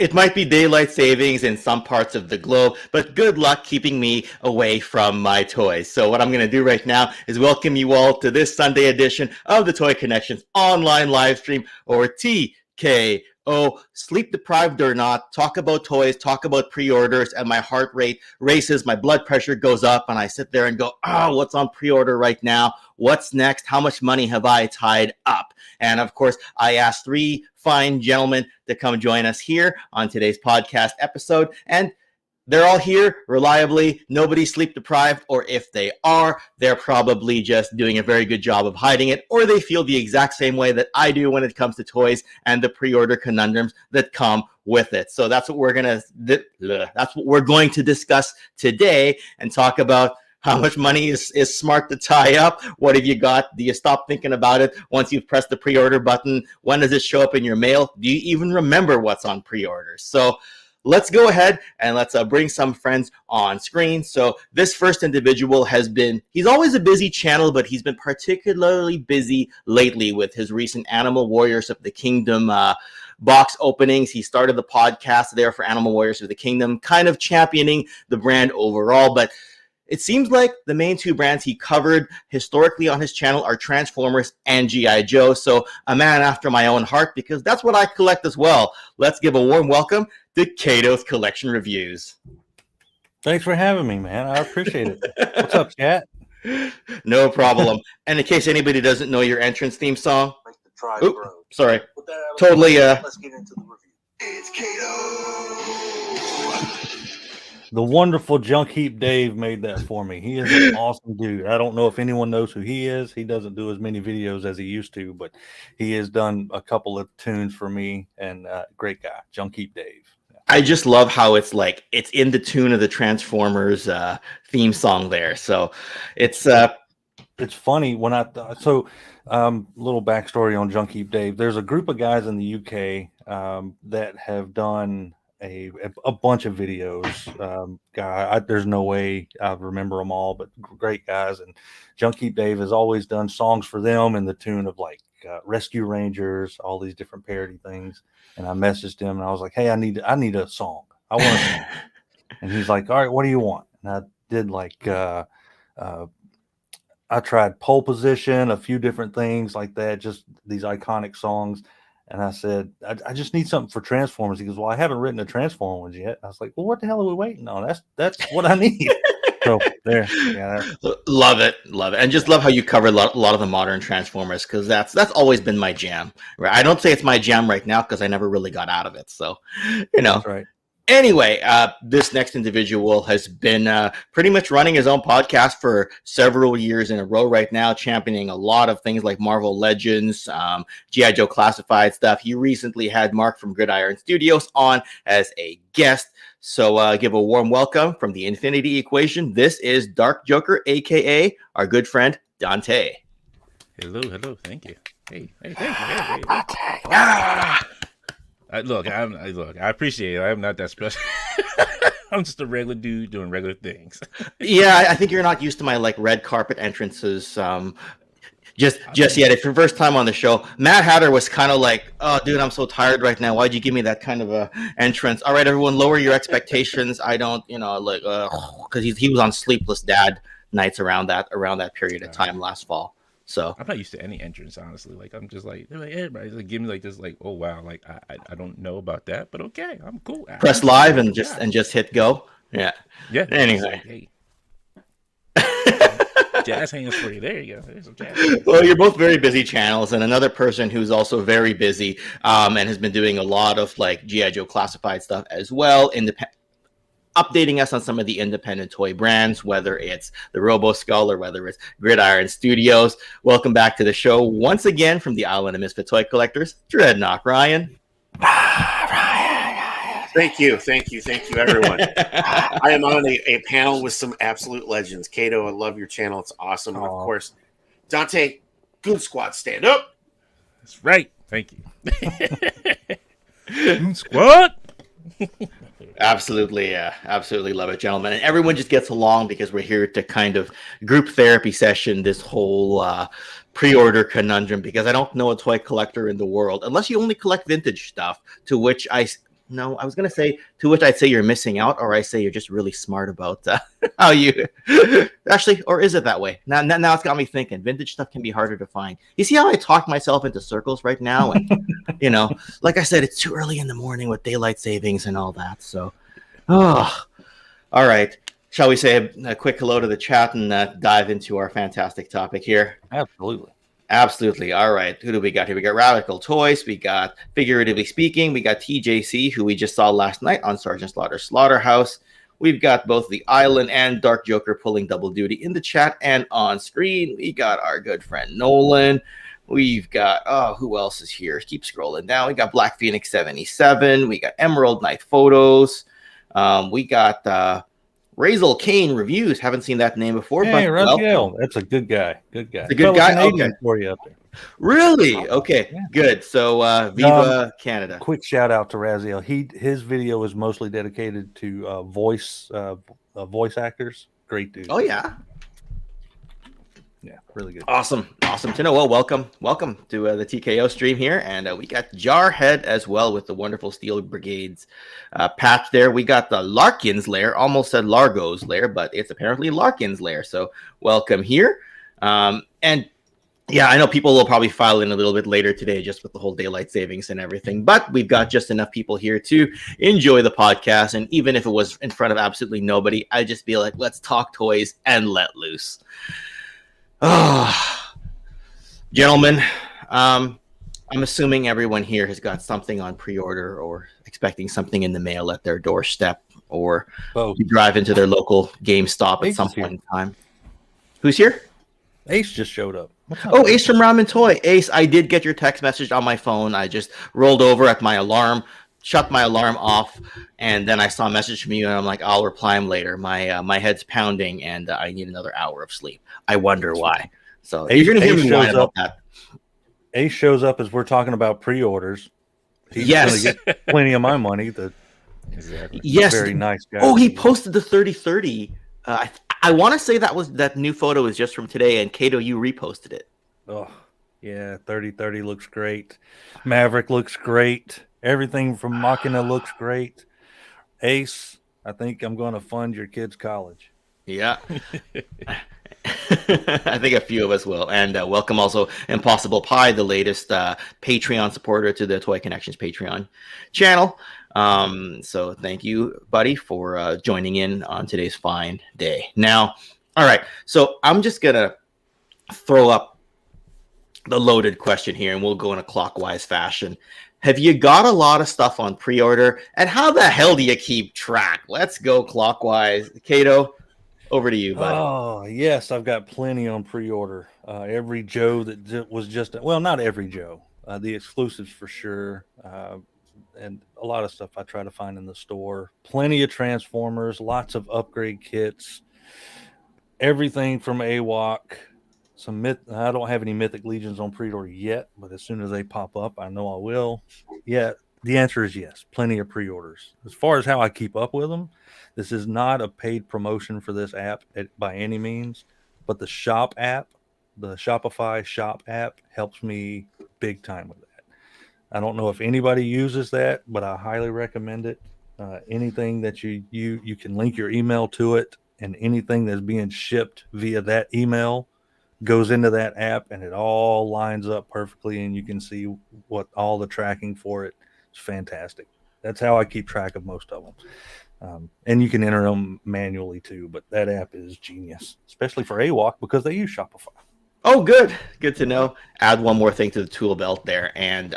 It might be daylight savings in some parts of the globe, but good luck keeping me away from my toys. So what I'm going to do right now is welcome you all to this Sunday edition of the Toy Connections online live stream, or TKO, sleep deprived or not, talk about toys, talk about pre-orders, and my heart rate races, my blood pressure goes up, and I sit there and go, what's on pre-order right now? What's next? How much money have I tied up? And of course, I asked three fine gentlemen to come join us here on today's podcast episode. And they're all here reliably. Nobody's sleep deprived, or if they are, they're probably just doing a very good job of hiding it, or they feel the exact same way that I do when it comes to toys and the pre-order conundrums that come with it. So that's what we're going to discuss today and talk about. How much money is smart to tie up? What have you got? Do you stop thinking about it once you've pressed the pre-order button? When does it show up in your mail? Do you even remember what's on pre-orders? So let's go ahead and let's bring some friends on screen. So this first individual he's always a busy channel, but he's been particularly busy lately with his recent Animal Warriors of the Kingdom box openings. He started the podcast there for Animal Warriors of the Kingdom, kind of championing the brand overall, but it seems like the main two brands he covered historically on his channel are Transformers and G.I. Joe. So a man after my own heart, because that's what I collect as well. Let's give a warm welcome to Kato's Kollection Reviews. Thanks for having me, man. I appreciate it. What's up, chat? No problem. And in case anybody doesn't know your entrance theme song. Sorry. Totally. Let's get into the review. It's Kato. The wonderful Junk Heap Dave made that for me. He is an awesome dude. I don't know if anyone knows who he is. He doesn't do as many videos as he used to, but he has done a couple of tunes for me, and great guy, Junk Heap Dave. I just love how it's in the tune of the Transformers theme song there. So it's funny when little backstory on Junk Heap Dave. There's a group of guys in the UK that have done a bunch of videos. There's no way I remember them all, but great guys. And Junk Heap Dave has always done songs for them in the tune of Rescue Rangers, all these different parody things. And I messaged him and I was like, hey, I need a song. I want a song. And he's like, all right, what do you want? And I did I tried Pole Position, a few different things like that, just these iconic songs. And I said, I just need something for Transformers. He goes, well, I haven't written a Transformer one yet. I was like, well, what the hell are we waiting on? That's what I need. So there, yeah. Love it. And just love how you cover a lot of the modern Transformers, because that's always been my jam. Right? I don't say it's my jam right now because I never really got out of it. So, That's right. Anyway, this next individual has been pretty much running his own podcast for several years in a row right now, championing a lot of things like Marvel Legends, G.I. Joe Classified stuff. He recently had Mark from Gridiron Studios on as a guest. So give a warm welcome from the Infinity Equation. This is Dark Joker, a.k.a. our good friend, Dante. Hello. Thank you. Hey, thank you. Hey. Look, I appreciate it. I'm not that special. I'm just a regular dude doing regular things. Yeah, I think you're not used to my red carpet entrances. Just yet. If your first time on the show, Matt Hatter was kind of like, "Oh, dude, I'm so tired right now. Why'd you give me that kind of a entrance?" All right, everyone, lower your expectations. I don't, because he was on Sleepless Dad nights around that period of time last fall. So I'm not used to any entrance, honestly. I'm just everybody's give me this, oh wow, I don't know about that, but okay, I'm cool. Press live and just hit go. Yeah. Anyway. Jazz hands for you. There you go. There's some jazz. Well, you're both very busy channels, and another person who's also very busy and has been doing a lot of G.I. Joe Classified stuff as well, updating us on some of the independent toy brands, whether it's the Robo Skull or whether it's Gridiron Studios. Welcome back to the show once again from the Island of Misfit Toy Collectors, Dreadnok. Ryan. Thank you, everyone. I am on a panel with some absolute legends. Kato, I love your channel. It's awesome. And of course, Dante, Goon Squad, stand up. That's right. Thank you. Goon Squad. Absolutely love it, gentlemen. And everyone just gets along because we're here to kind of group therapy session this whole pre-order conundrum, because I don't know a toy collector in the world, unless you only collect vintage stuff, to which no, I was gonna say, to which I'd say you're missing out, or I say you're just really smart about how you actually, or is it that way? Now it's got me thinking. Vintage stuff can be harder to find. You see how I talked myself into circles right now, and like I said, it's too early in the morning with daylight savings and all that. So, all right. Shall we say a quick hello to the chat and dive into our fantastic topic here? Absolutely. All right. Who do we got here? We got Radical Toys. We got Figuratively Speaking. We got TJC, who we just saw last night on Sergeant Slaughter's Slaughterhouse. We've got both the Island and Dark Joker pulling double duty in the chat and on screen. We got our good friend Nolan. We've got, who else is here? Keep scrolling down. We got Black Phoenix 77. We got Emerald Knight Photos. We got Razel Kane Reviews. Haven't seen that name before. Hey, but Raziel. That's a good guy. Good guy. It's a good guy. Okay. For you up there. Really? Okay. Yeah. Good. So Viva Canada. Quick shout out to Raziel. His video is mostly dedicated to voice actors. Great dude. Oh yeah. Yeah, really good. Awesome to know. Well, welcome to the TKO stream here, and we got Jarhead as well with the wonderful Steel Brigades patch there. We got the Larkin's Lair, almost said Largo's Lair, but it's apparently Larkin's Lair. So welcome here, and yeah, I know people will probably file in a little bit later today, just with the whole daylight savings and everything. But we've got just enough people here to enjoy the podcast, and even if it was in front of absolutely nobody, I'd just be like, let's talk toys and let loose. Gentlemen, I'm assuming everyone here has got something on pre-order or expecting something in the mail at their doorstep, or drive into their local GameStop at some point in time. Who's here? Ace just showed up. Oh, Ace from Ramen Toy. Ace, I did get your text message on my phone. I just rolled over at my alarm, shut my alarm off, and then I saw a message from you, and I'm like, I'll reply him later. My head's pounding, and I need another hour of sleep. I wonder why. So you're going to hear me whine about that. Ace shows up as we're talking about pre-orders. He's going to get plenty of my money. Exactly. Yes. Very nice guy. Oh, he posted the 3030. I want to say that new photo is just from today, and Kato, you reposted it. Oh, yeah. 3030 looks great. Maverick looks great. Everything from Machina looks great. Ace, I think I'm going to fund your kid's college. Yeah. I think a few of us will. And welcome also Impossiblepie, the latest Patreon supporter to the Toy Connections Patreon channel. So thank you, buddy, for joining in on today's fine day. Now, all right. So I'm just going to throw up the loaded question here, and we'll go in a clockwise fashion. Have you got a lot of stuff on pre-order? And how the hell do you keep track? Let's go clockwise. Kato, over to you, bud. Oh, yes, I've got plenty on pre-order. Every Joe that was just, well, not every Joe. The exclusives for sure. And a lot of stuff I try to find in the store. Plenty of Transformers, lots of upgrade kits. Everything from AWOC. I don't have any Mythic Legions on pre-order yet, but as soon as they pop up, I know I will. Yeah, the answer is yes. Plenty of pre-orders. As far as how I keep up with them, this is not a paid promotion for this app by any means, but the shop app, the Shopify shop app, helps me big time with that. I don't know if anybody uses that, but I highly recommend it. Anything that you can link your email to it, and anything that's being shipped via that email goes into that app, and it all lines up perfectly, and you can see what all the tracking for it is. Fantastic. That's how I keep track of most of them. And you can enter them manually too, but that app is genius, especially for AWOC because they use Shopify. Oh, good to know. Add one more thing to the tool belt there. And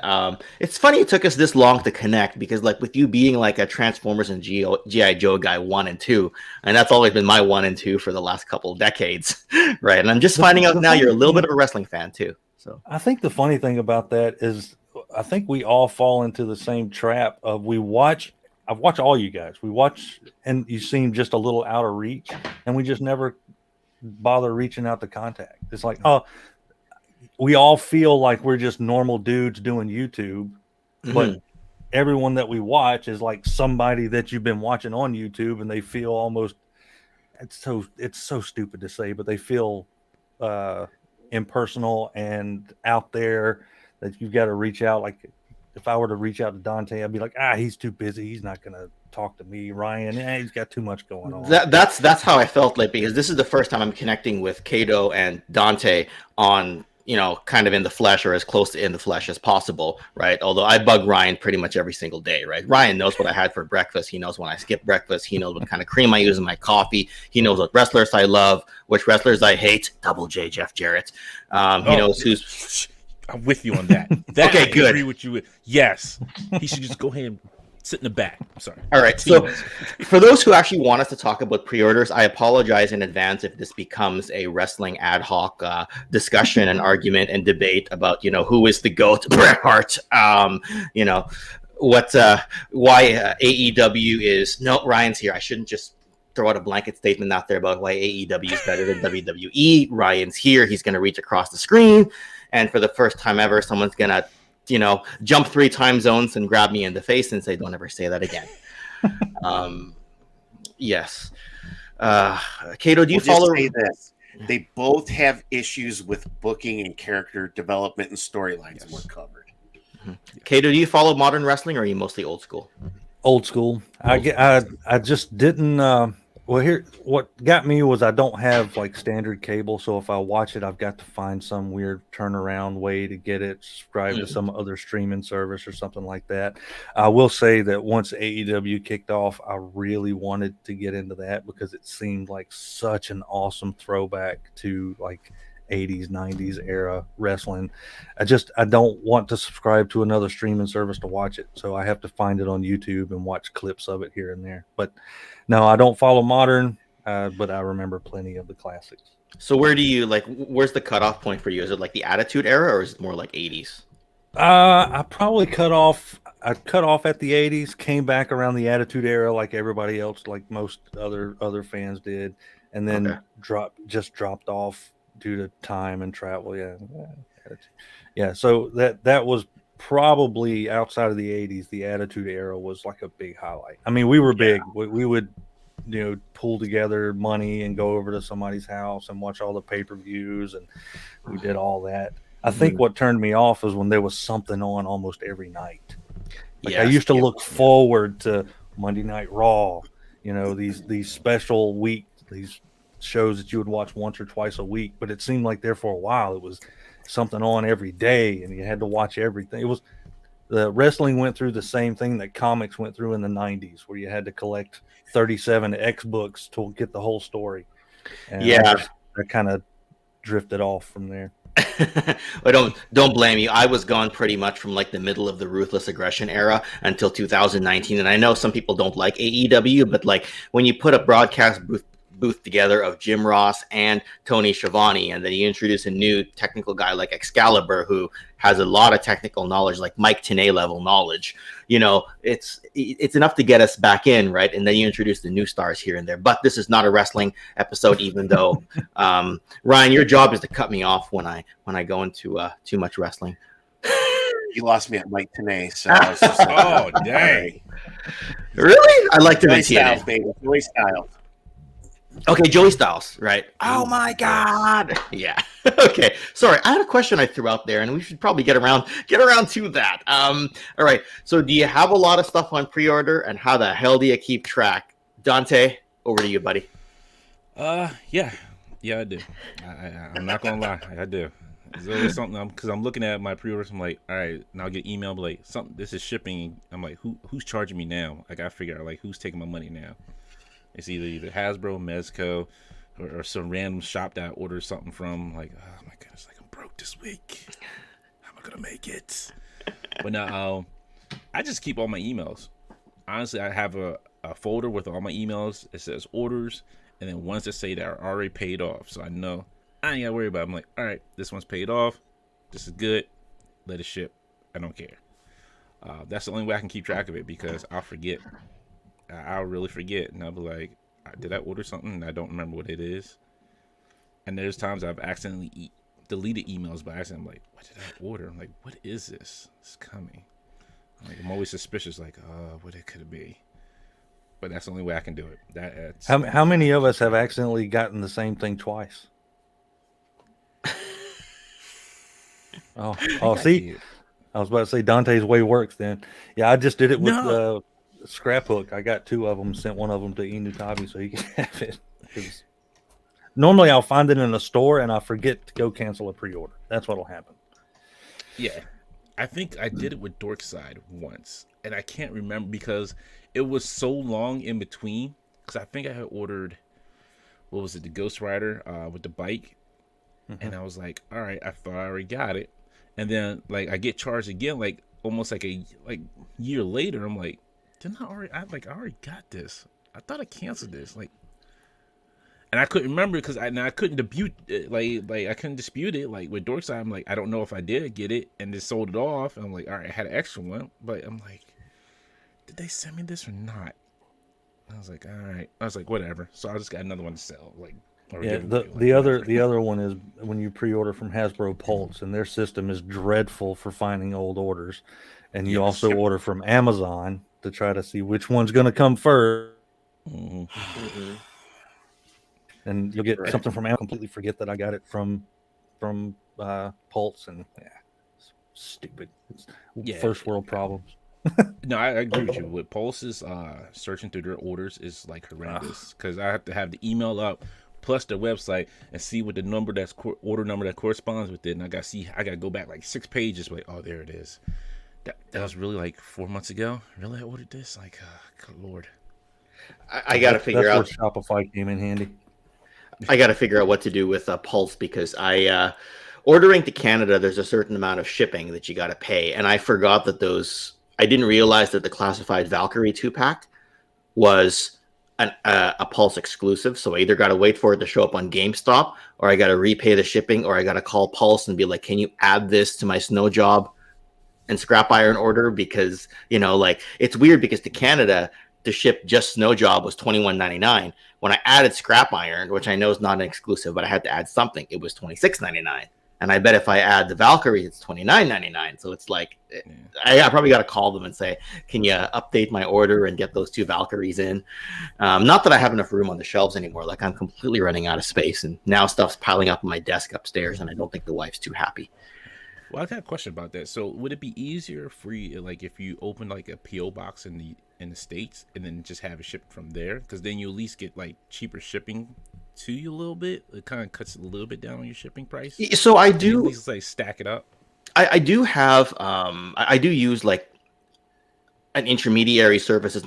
it's funny it took us this long to connect, because like with you being like a Transformers and G.I. Joe guy 1 and 2, and that's always been my 1 and 2 for the last couple of decades, right? And I'm just finding out now you're a little bit of a wrestling fan too. So I think the funny thing about that is I think we all fall into the same trap of I've watched all you guys. We watch, and you seem just a little out of reach, and we just never bother reaching out to contact. It's like, oh, we all feel like we're just normal dudes doing YouTube, but everyone that we watch is like somebody that you've been watching on YouTube, and they feel almost, it's so stupid to say, but they feel impersonal and out there that you've got to reach out. Like if I were to reach out to Dante, I'd be like, he's too busy. He's not gonna talk to me. Ryan, he's got too much going on. That's how I felt like, because this is the first time I'm connecting with Kato and Dante on, kind of in the flesh, or as close to in the flesh as possible, right? Although I bug Ryan pretty much every single day, right? Ryan knows what I had for breakfast. He knows when I skip breakfast. He knows what kind of cream I use in my coffee. He knows what wrestlers I love, which wrestlers I hate. Double J, Jeff Jarrett. He knows who's... I'm with you on that. Okay, good. I agree with you with. Yes. He should just go ahead and sit in the back. I'm sorry. All right. So for those who actually want us to talk about pre-orders, I apologize in advance if this becomes a wrestling ad hoc discussion and argument and debate about, who is the GOAT, Bret Hart, why AEW is... No, Ryan's here. I shouldn't just throw out a blanket statement out there about why AEW is better than WWE. Ryan's here. He's going to reach across the screen. And for the first time ever, someone's going to, jump 3 time zones and grab me in the face and say, don't ever say that again. Yes. Kato, do you follow... Just say this. They both have issues with booking and character development and storylines, and we're covered. Mm-hmm. Kato, do you follow modern wrestling, or are you mostly old school? Old school. I just didn't... Well, here, what got me was I don't have like standard cable, so if I watch it, I've got to find some weird turnaround way to get it subscribed to some other streaming service or something like that. I will say that once AEW kicked off, I really wanted to get into that because it seemed like such an awesome throwback to like 80s, 90s era wrestling. I don't want to subscribe to another streaming service to watch it, so I have to find it on YouTube and watch clips of it here and there. But no, I don't follow modern, but I remember plenty of the classics. So where's the cutoff point for you? Is it like the Attitude Era, or is it more like 80s? I probably cut off at the 80s, came back around the Attitude Era like everybody else, like most other fans did, and then dropped off due to time and travel. Yeah. So that was probably outside of the 80s. The Attitude Era was like a big highlight. I mean, we were big. We would, pull together money and go over to somebody's house and watch all the pay-per-views, and we did all that. I think what turned me off was when there was something on almost every night. I used to look forward to Monday Night Raw, these special these shows that you would watch once or twice a week, but it seemed like there for a while it was something on every day and you had to watch everything. The wrestling went through the same thing that comics went through in the 90s, where you had to collect 37 X books to get the whole story. And I kind of drifted off from there. Well, don't blame you. I was gone pretty much from like the middle of the Ruthless Aggression era until 2019, and I know some people don't like AEW, but like when you put a broadcast booth together of Jim Ross and Tony Schiavone, and then you introduce a new technical guy like Excalibur, who has a lot of technical knowledge, like Mike Tenay level knowledge, it's enough to get us back in, right? And then you introduce the new stars here and there. But this is not a wrestling episode, even though Ryan, your job is to cut me off when I go into too much wrestling. You lost me at Mike Tenay, so I was just like, oh dang. Really? I liked him in TNA. Baby. Joey Styles. Okay, Joey Styles, right? Oh my God! Yeah. Okay. Sorry, I had a question I threw out there, and we should probably get around to that. All right. So, do you have a lot of stuff on pre-order, and how the hell do you keep track? Dante, over to you, buddy. Yeah, I do. I'm not gonna lie, I do. There's always something because I'm looking at my pre-orders. I'm like, all right, now I'll get email, but like, something. This is shipping. I'm like, who's charging me now? I gotta figure out like who's taking my money now. It's either Hasbro, Mezco, or some random shop that I ordered something from. Like, oh my goodness, like I'm broke this week. How am I gonna make it? But now, I just keep all my emails. Honestly, I have a folder with all my emails. It says orders, and then ones that say that are already paid off. So I know I ain't gotta worry about it. I'm like, all right, this one's paid off. This is good. Let it ship. I don't care. That's the only way I can keep track of it, because I'll forget. I'll really forget, and I'll be like, did I order something and I don't remember what it is? And there's times I've accidentally deleted emails by accident. I'm like, what did I order? I'm like, what is this? It's coming. I'm always suspicious, like, what it could be. But that's the only way I can do it. How many of us have accidentally gotten the same thing twice? See, I was about to say Dante's way works then. Yeah, I just did it with No. Scrap Hook. I got 2 of them, sent one of them to Inutabi so he can have it. Normally I'll find it in a store and I forget to go cancel a pre-order. That's what'll happen. Yeah. I think I did it with Dorkside once, and I can't remember because it was so long in between. Because I think I had ordered, what was it, the Ghost Rider with the bike, and I was like, all right, I thought I already got it, and then like I get charged again, like almost like a year later. I'm like, didn't I already? I already got this. I thought I canceled this, like. And I couldn't remember because I couldn't dispute it, like I couldn't dispute it. Like with Dorkside, I'm like, I don't know if I did get it, and just sold it off. And I'm like, all right, I had an extra one, but I'm like, did they send me this or not? I was like, all right. I was like, whatever. So I just got another one to sell. Like, or Yeah, give away, the whatever. other one is when you pre-order from Hasbro Pulse, and their system is dreadful for finding old orders. And you also order from Amazon to try to see which one's going to come first. And you'll get something from Amazon, completely forget that I got it from Pulse, and it's stupid. It's first world problems. No, I agree with you. With Pulse's searching through their orders is like horrendous because I have to have the email up plus the website and see what the number that's order number that corresponds with it, and I gotta go back like 6 pages. Like, oh, there it is. That was really like 4 months ago. Really, I ordered this. Like, good Lord. I got to figure out. That's where Shopify came in handy. I got to figure out what to do with Pulse because ordering to Canada, there's a certain amount of shipping that you got to pay. And I forgot that I didn't realize that the classified Valkyrie 2-pack was a Pulse exclusive. So I either got to wait for it to show up on GameStop, or I got to repay the shipping, or I got to call Pulse and be like, can you add this to my snow job and scrap iron order? Because, like, it's weird because to Canada, to ship just snow job was $21.99. When I added scrap iron, which I know is not an exclusive, but I had to add something, it was $26.99. And I bet if I add the Valkyrie, it's $29.99. So it's like, I probably got to call them and say, can you update my order and get those 2 Valkyries in? Not that I have enough room on the shelves anymore. Like, I'm completely running out of space, and now stuff's piling up on my desk upstairs, and I don't think the wife's too happy. Well, I got a question about that. So, would it be easier for you, like, if you open like a PO box in the States and then just have it shipped from there? Because then you at least get like cheaper shipping to you a little bit. It kind of cuts a little bit down on your shipping price. So I do at least like stack it up. I do have I do use like an intermediary service that's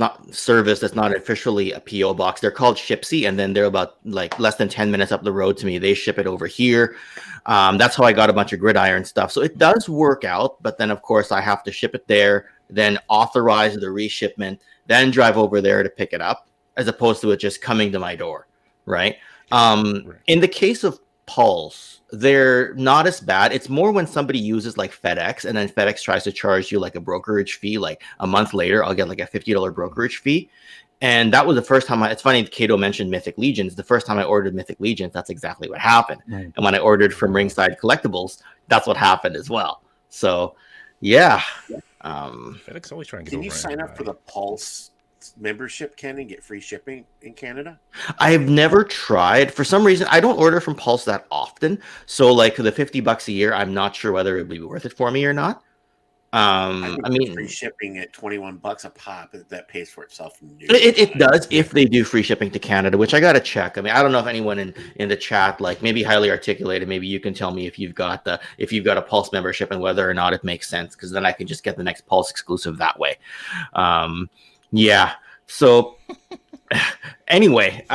not officially a PO box. They're called Shipsy, and then they're about like less than 10 minutes up the road to me. They ship it over here. That's how I got a bunch of gridiron stuff. So it does work out, but then of course I have to ship it there, then authorize the reshipment, then drive over there to pick it up, as opposed to it just coming to my door, right? In the case of Pulse, they're not as bad. It's more when somebody uses like FedEx, and then FedEx tries to charge you like a brokerage fee. Like a month later, I'll get like a $50 brokerage fee. And that was the first time it's funny, Kato mentioned Mythic Legions. The first time I ordered Mythic Legions, that's exactly what happened. Right. And when I ordered from Ringside Collectibles, that's what happened as well. So, yeah. FedEx always trying to get Can you sign up for the Pulse membership, Ken, and get free shipping in Canada? I've never tried. For some reason, I don't order from Pulse that often. So, like, for the $50 a year, I'm not sure whether it would be worth it for me or not. I mean, free shipping at $21 a pop, that pays for itself. It does if they do free shipping to Canada, which I got to check. I mean, I don't know if anyone in the chat, like maybe highly articulated, maybe you can tell me if you've got a Pulse membership and whether or not it makes sense, because then I can just get the next Pulse exclusive that way. Yeah. So anyway,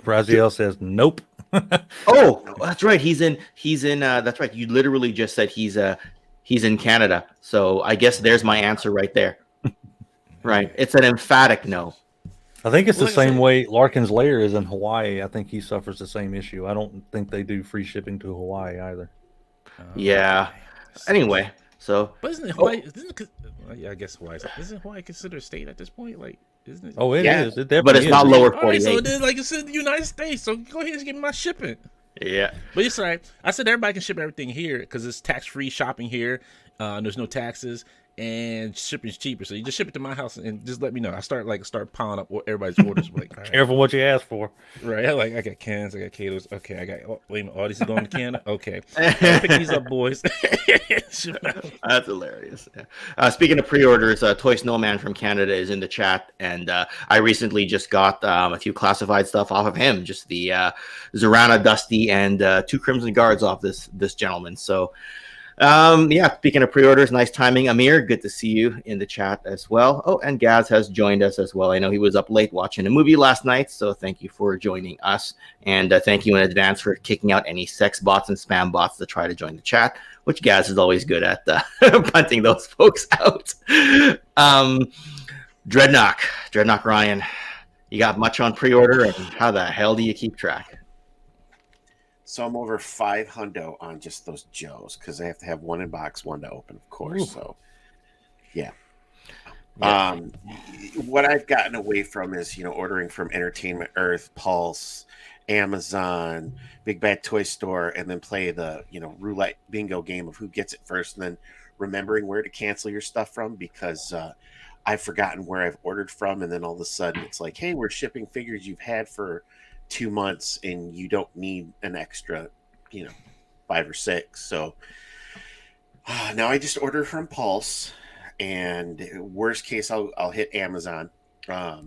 Braziel says nope. Oh, that's right. He's in. That's right. You literally just said he's in Canada. So I guess there's my answer right there. Right. It's an emphatic no. I think it's the same way Larkin's Lair is in Hawaii. I think he suffers the same issue. I don't think they do free shipping to Hawaii either. Yeah. Anyway, so. But isn't it Hawaii? Yeah, I guess Hawaii. Isn't Hawaii considered a state at this point? Like, isn't it? Oh, it is. It definitely but it's is. not lower 48. Right, so it is, like, it's in the United States. So go ahead and give me my shipping. Yeah, but it's all right. I said everybody can ship everything here because it's tax-free shopping here. There's no taxes, and shipping's cheaper. So you just ship it to my house and just let me know. I start piling up everybody's orders. Like, all right. Careful what you ask for. Right. I got cans, I got Kato's. Okay, I got wait a minute, all these is going to Canada. Okay. Pick these up, boys. That's hilarious. Yeah. Speaking of pre-orders, Toy Snowman from Canada is in the chat, and I recently just got a few classified stuff off of him, just the Zorana Dusty and 2 Crimson Guards off this gentleman. So yeah, speaking of pre-orders, nice timing. Amir, good to see you in the chat as well. Oh, and Gazz has joined us as well. I know he was up late watching a movie last night, so thank you for joining us. And thank you in advance for kicking out any sex bots and spam bots that try to join the chat, which Gazz is always good at punting those folks out. Dreadnok Ryan, you got much on pre-order, and how the hell do you keep track? So I'm over $500 on just those Joes because I have to have one in box, one to open, of course. Ooh. So, yeah. What I've gotten away from is, ordering from Entertainment Earth, Pulse, Amazon, Big Bad Toy Store, and then play the, roulette bingo game of who gets it first, and then remembering where to cancel your stuff from because I've forgotten where I've ordered from, and then all of a sudden it's like, hey, we're shipping figures you've had for 2 months and you don't need an extra 5 or 6. So now I just order from Pulse, and worst case I'll hit Amazon, but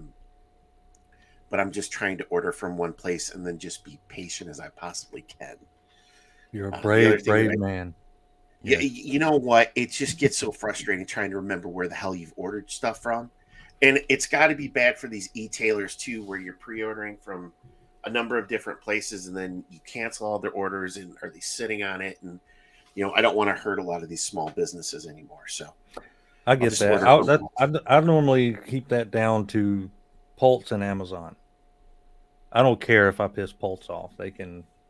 I'm just trying to order from one place and then just be patient as I possibly can. You're a brave man. Yeah, you know what, it just gets so frustrating trying to remember where the hell you've ordered stuff from, and it's got to be bad for these e-tailers too, where you're pre-ordering from a number of different places and then you cancel all their orders, and are they sitting on it? And I don't want to hurt a lot of these small businesses anymore. So I get that. I normally keep that down to Pulse and Amazon. I don't care if I piss Pulse off.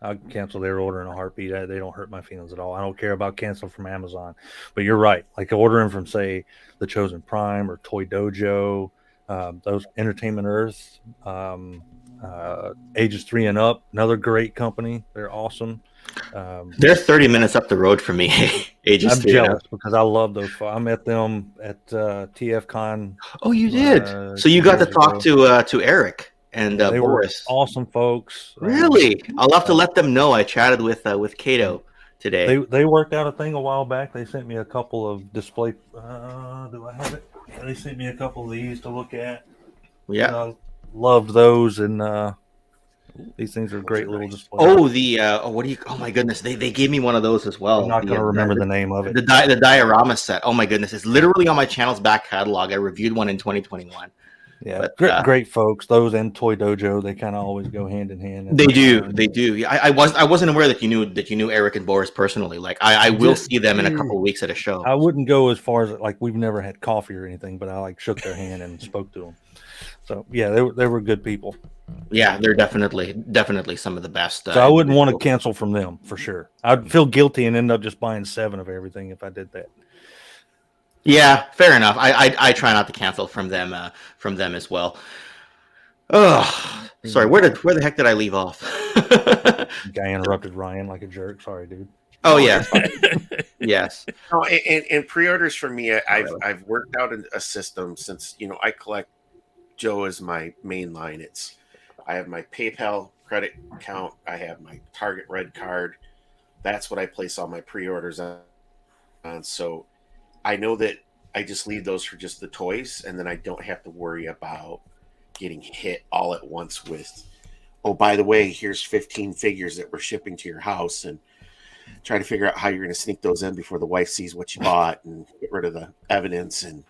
I'll cancel their order in a heartbeat. They don't hurt my feelings at all. I don't care about canceling from Amazon. But you're right. Like ordering from, say, the Chosen Prime or Toy Dojo, those Entertainment Earth, ages 3 and up, another great company. They're awesome. They're 30 minutes up the road from me. Ages I'm 3 jealous because I love those. I met them at TF Con. Oh, you did? So you got to talk to Eric and they Boris. Were awesome folks. Really? I'll have to let them know. I chatted with Kato today. They worked out a thing a while back. They sent me a couple of display. Do I have it? Yeah, they sent me a couple of these to look at. Yeah. Loved those, and these things are great little displays. Oh my goodness, they gave me one of those as well. I'm not going to remember the name of it. The diorama set. Oh my goodness, it's literally on my channel's back catalog. I reviewed one in 2021. Yeah, but, great folks. Those and Toy Dojo, they kind of always go hand in hand. They do. Yeah, I wasn't aware that you knew Eric and Boris personally. Like I will see them in a couple of weeks at a show. I wouldn't go as far as we've never had coffee or anything, but I shook their hand and spoke to them. So yeah, they were good people. Yeah, they're definitely some of the best. So I wouldn't want to cancel from them for sure. I'd feel guilty and end up just buying 7 of everything if I did that. Yeah, fair enough. I try not to cancel from them as well. Oh, sorry. Where the heck did I leave off? Guy interrupted Ryan like a jerk. Sorry, dude. Oh yeah. Yes. Oh, and pre-orders for me, I've worked out a system since I collect Joe as my main line. I have my PayPal credit account. I have my Target Red card. That's what I place all my pre-orders on. So I know that I just leave those for just the toys, and then I don't have to worry about getting hit all at once with, oh, by the way, here's 15 figures that we're shipping to your house, and try to figure out how you're going to sneak those in before the wife sees what you bought and get rid of the evidence. And,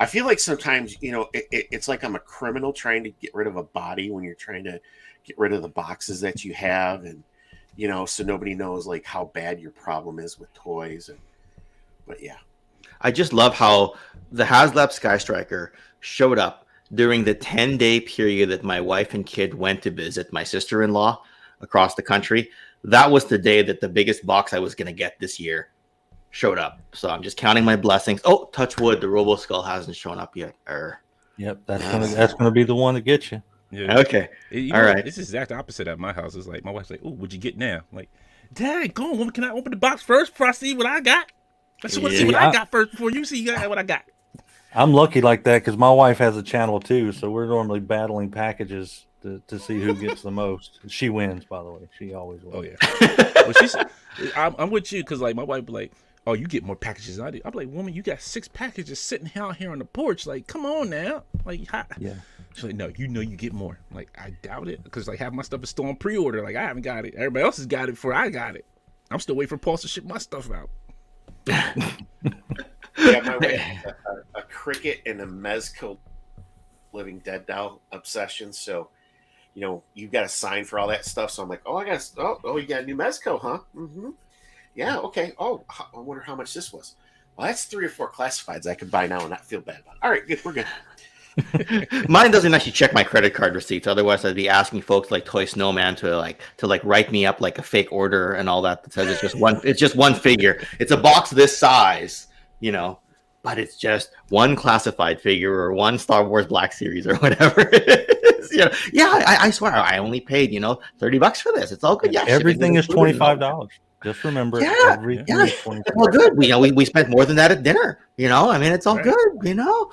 I feel like sometimes, it's like I'm a criminal trying to get rid of a body when you're trying to get rid of the boxes that you have. And, so nobody knows how bad your problem is with toys. But yeah. I just love how the HasLab Sky Striker showed up during the 10-day period that my wife and kid went to visit my sister-in-law across the country. That was the day that the biggest box I was going to get this year showed up. So I'm just counting my blessings. Oh, touch wood, the Robo Skull hasn't shown up yet. Yep, that's gonna be the one to get you. Yeah. Okay. All right. It's the exact opposite at my house. It's like my wife's like, "Oh, what'd you get now?" I'm like, Dad, go on. Can I open the box first before I see what I got? I just want to see what I got first before you see what I got. I'm lucky like that because my wife has a channel too, so we're normally battling packages to see who gets the most. She wins, by the way. She always wins. Oh yeah. Well, she's. I'm with you because like my wife be like, "Oh, you get more packages than I do." I'm like, "Woman, you got 6 packages sitting out here on the porch. Like, come on now. Like, yeah." She's like, "No, you get more." I'm like, I doubt it because like half my stuff is still on pre-order. Like, I haven't got it. Everybody else has got it before I got it. I'm still waiting for Pulse to ship my stuff out. Yeah, my wife has a cricket and a Mezco Living Dead doll obsession. So, you know, you've got to sign for all that stuff. So I'm like, oh, you got a new Mezco, huh? Mm-hmm. Yeah, okay. Oh, I wonder how much this was. Well, that's 3 or 4 classifieds I could buy now and not feel bad about it. All right, good. We're good. Mine doesn't actually check my credit card receipts. Otherwise, I'd be asking folks like Toy Snowman to write me up like a fake order and all that says it's just one. It's just one figure. It's a box this size, you know, but it's just one classified figure or one Star Wars Black Series or whatever it is. You know, yeah, I swear I only paid $30 for this. It's all good. Yeah, everything is $25. Just remember, everything is $25. Well, good. We spent more than that at dinner. You know, I mean, it's all good. You know.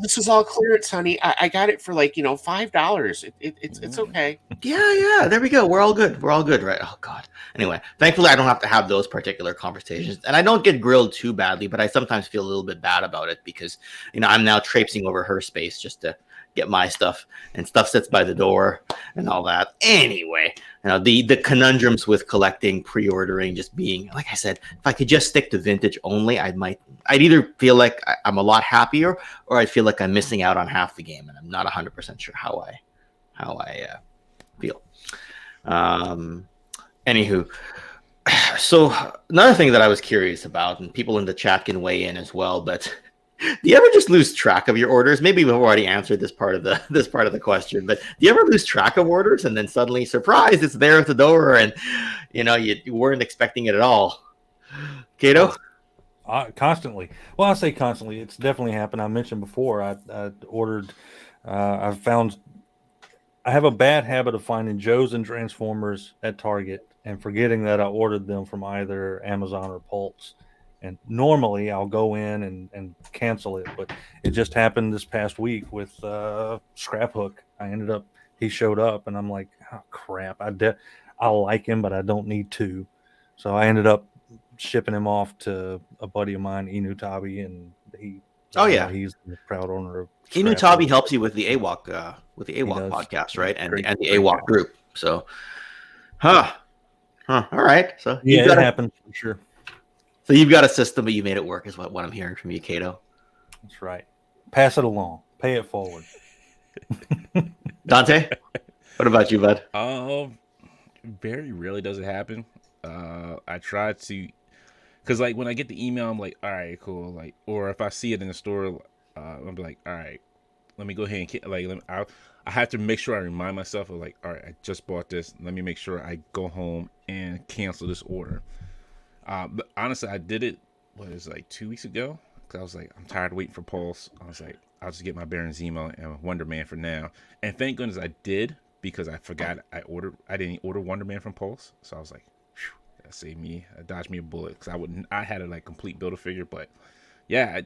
This is all clearance, honey. I got it for like $5. It's okay. Yeah. There we go. We're all good, right? Oh God. Anyway, thankfully, I don't have to have those particular conversations, and I don't get grilled too badly. But I sometimes feel a little bit bad about it because I'm now traipsing over her space just to get my stuff, and stuff sits by the door and all that. Anyway, the conundrums with collecting, pre-ordering, just being, like I said, if I could just stick to vintage only, I'd either feel like I'm a lot happier, or I'd feel like I'm missing out on half the game, and I'm not 100% sure how I feel. Anywho, so another thing that I was curious about, and people in the chat can weigh in as well, but do you ever just lose track of your orders? Maybe we've already answered this part of the question, but do you ever lose track of orders and then suddenly, surprise, it's there at the door, and you weren't expecting it at all? Kato? Constantly. Well, I say constantly. It's definitely happened. I mentioned before. I ordered. I have a bad habit of finding Joes and Transformers at Target and forgetting that I ordered them from either Amazon or Pulse. And normally I'll go in and cancel it, but it just happened this past week with Scrap Hook. He showed up, and I'm like, oh crap! I like him, but I don't need to. So I ended up shipping him off to a buddy of mine, Inu Tabi, and he's the proud owner of Inu Tabi. Helps you with the AWOC podcast, right? And the AWOC group. So, all right. So yeah, it happened for sure. So you've got a system, but you made it work, is what I'm hearing from you, Kato. That's right. Pass it along. Pay it forward. Dante, what about you, bud? Very rarely does it happen. I try to, because like when I get the email, I'm like, all right, cool. Like, or if I see it in the store, I'm like, all right, let me go ahead and I have to make sure I remind myself of like, all right, I just bought this. Let me make sure I go home and cancel this order. But honestly, I did it, 2 weeks ago? Because I was like, I'm tired of waiting for Pulse. I was like, I'll just get my Baron's email and Wonder Man for now. And thank goodness I did, because I forgot I didn't order Wonder Man from Pulse. So I was like, that saved me. I dodged me a bullet, because I had a complete Build-A-Figure. But yeah,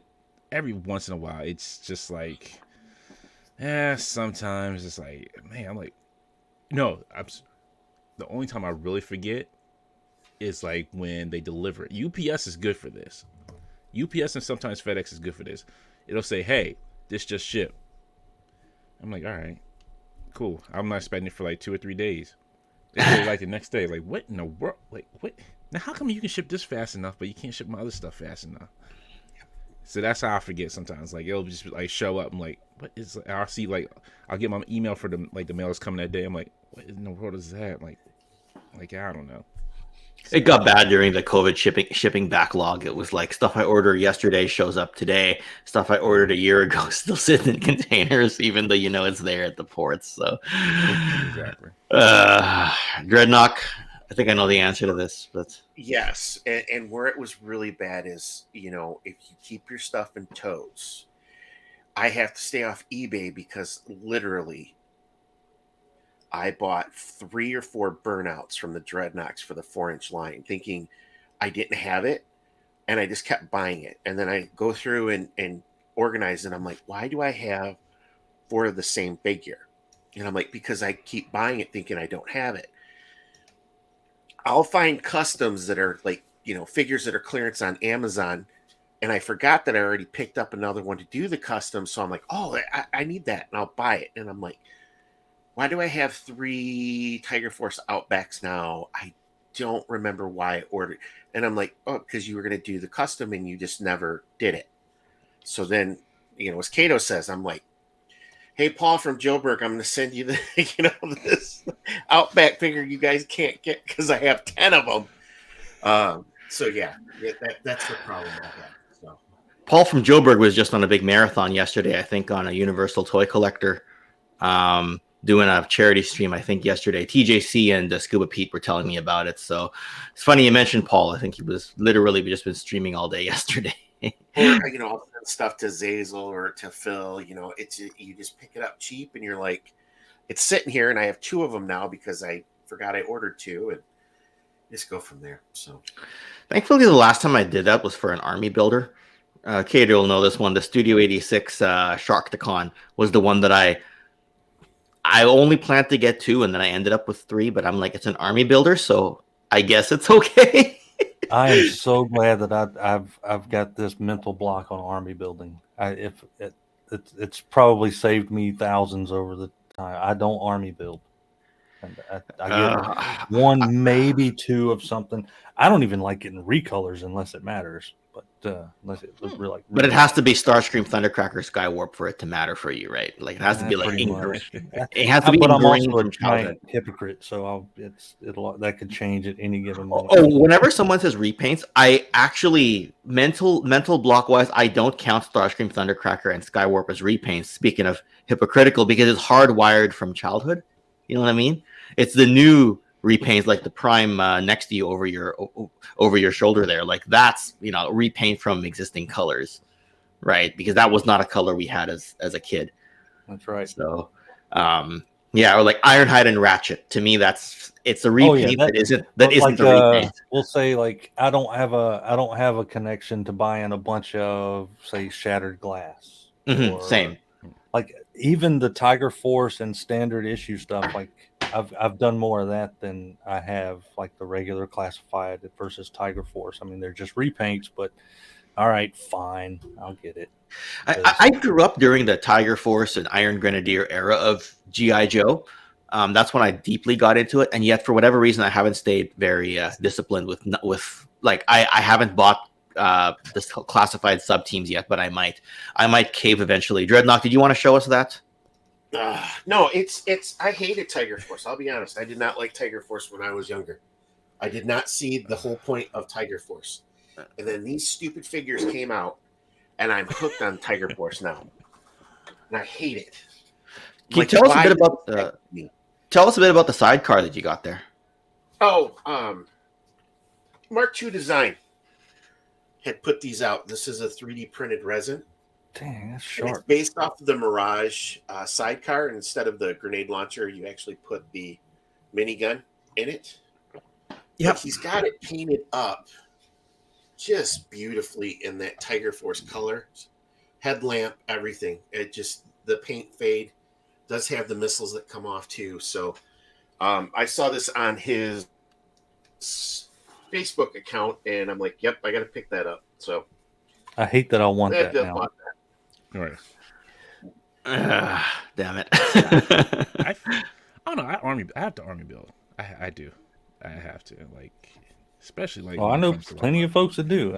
every once in a while, it's just like, sometimes it's like, man, I'm like, no, the only time I really forget is like when they deliver it. UPS is good for this. UPS and sometimes FedEx is good for this. It'll say, hey, this just shipped. I'm like, all right, cool. I'm not expecting it for 2 or 3 days. They say the next day, like, what in the world? Like, what? Now, how come you can ship this fast enough, but you can't ship my other stuff fast enough? So that's how I forget sometimes. Like, it'll just show up. I'm like, what is? I'll see I'll get my email for the mail is coming that day. I'm like, what in the world is that? Like I don't know. It got bad during the COVID shipping backlog. It was like stuff I ordered yesterday shows up today. Stuff I ordered a year ago still sitting in containers, even though it's there at the ports. So, exactly. Dreadnok, I think I know the answer to this, but yes, and where it was really bad is if you keep your stuff in totes, I have to stay off eBay because literally, I bought 3 or 4 burnouts from the Dreadnoks for the 4-inch line, thinking I didn't have it. and I just kept buying it. And then I go through and organize, and I'm like, why do I have 4 of the same figure? And I'm like, because I keep buying it thinking I don't have it. I'll find customs that are like, figures that are clearance on Amazon, and I forgot that I already picked up another one to do the custom. So I'm like, oh, I need that, and I'll buy it. And I'm like, why do I have 3 Tiger Force Outbacks now? I don't remember why I ordered. And I'm like, oh, because you were going to do the custom and you just never did it. So then, as Kato says, I'm like, hey, Paul from Joburg, I'm going to send you this Outback figure you guys can't get because I have 10 of them. So yeah, that's the problem I have. So. Paul from Joburg was just on a big marathon yesterday, I think, on a Universal Toy Collector, doing a charity stream, I think, yesterday. TJC and Scuba Pete were telling me about it. So it's funny you mentioned Paul. I think he was literally just been streaming all day yesterday. Or, I'll send stuff to Zazel or to Phil. It's you just pick it up cheap, and you're like, it's sitting here, and I have 2 of them now because I forgot I ordered 2, and just go from there. So, thankfully, the last time I did that was for an army builder. Kato will know this one. The Studio 86 Sharktacon was the one that I only planned to get 2, and then I ended up with 3. But I'm like, it's an army builder, so I guess it's okay. I am so glad that I've got this mental block on army building. It's probably saved me thousands over the time. I don't army build. And I get 1, maybe 2 of something. I don't even like getting recolors unless it matters. But unless it was really. But it has to be Starscream, Thundercracker, Skywarp for it to matter for you, right? Like it has to be like ingrained. It has to be. But I'm ingrained also from a childhood. giant hypocrite, so that could change at any given moment. Oh, whenever someone says repaints, I actually mental block wise, I don't count Starscream, Thundercracker, and Skywarp as repaints. Speaking of hypocritical, because it's hardwired from childhood. You know what I mean? It's the new repaints, like the Prime next to you over your shoulder there. Like that's repaint from existing colors, right? Because that was not a color we had as a kid. That's right. So, yeah, or like Ironhide and Ratchet. To me, it's a repaint that isn't like, a repaint. We'll say like I don't have a connection to buying a bunch of, say, Shattered Glass. Same. Like even the Tiger Force and standard issue stuff, like I've done more of that than I have like the regular classified versus Tiger Force. I mean, they're just repaints, but all right, fine, I'll get it. I grew up during the Tiger Force and Iron Grenadier era of G.I. Joe. That's when I deeply got into it, and yet for whatever reason, I haven't stayed very disciplined with like I haven't bought this classified sub teams yet, but I might cave eventually. Dreadnok, did you want to show us that? No, it's I hated Tiger Force. I'll be honest. I did not like Tiger Force when I was younger. I did not see the whole point of Tiger Force. And then these stupid figures came out, and I'm hooked on Tiger Force now. And I hate it. Can you tell us a bit about the sidecar that you got there? Oh, Mark II Design had put these out. This is a 3D printed resin. Dang, that's And sharp. it's based off of the Mirage sidecar. Instead of the grenade launcher, you actually put the minigun in it. Yeah, he's got it painted up just beautifully in that Tiger Force color. Headlamp, everything. The paint fade does have the missiles that come off too. So I saw this on his Facebook account, and I'm like, yep, I got to pick that up. So I hate that I want that now. All right. Damn it. I don't know. I have to army build. I do. I have to, like, especially like. Oh, I know plenty of folks that do.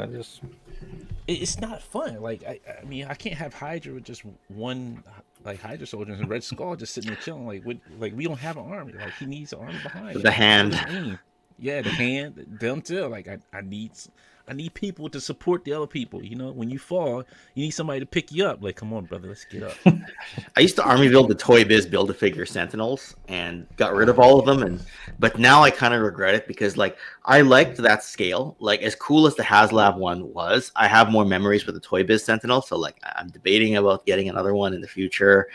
It's not fun. Like I mean, I can't have Hydra with just one like Hydra soldiers and Red Skull just sitting there chilling. Like we don't have an army. Like he needs an army behind. The hand. Yeah, the hand. Them too. Like I need people to support the other people. When you fall, you need somebody to pick you up. Like, come on, brother, let's get up. I used to army build the Toy Biz Build-A-Figure Sentinels and got rid of all of them, but now I kind of regret it because like I liked that scale. Like as cool as the HasLab one was, I have more memories with the Toy Biz Sentinel. So like I'm debating about getting another one in the future.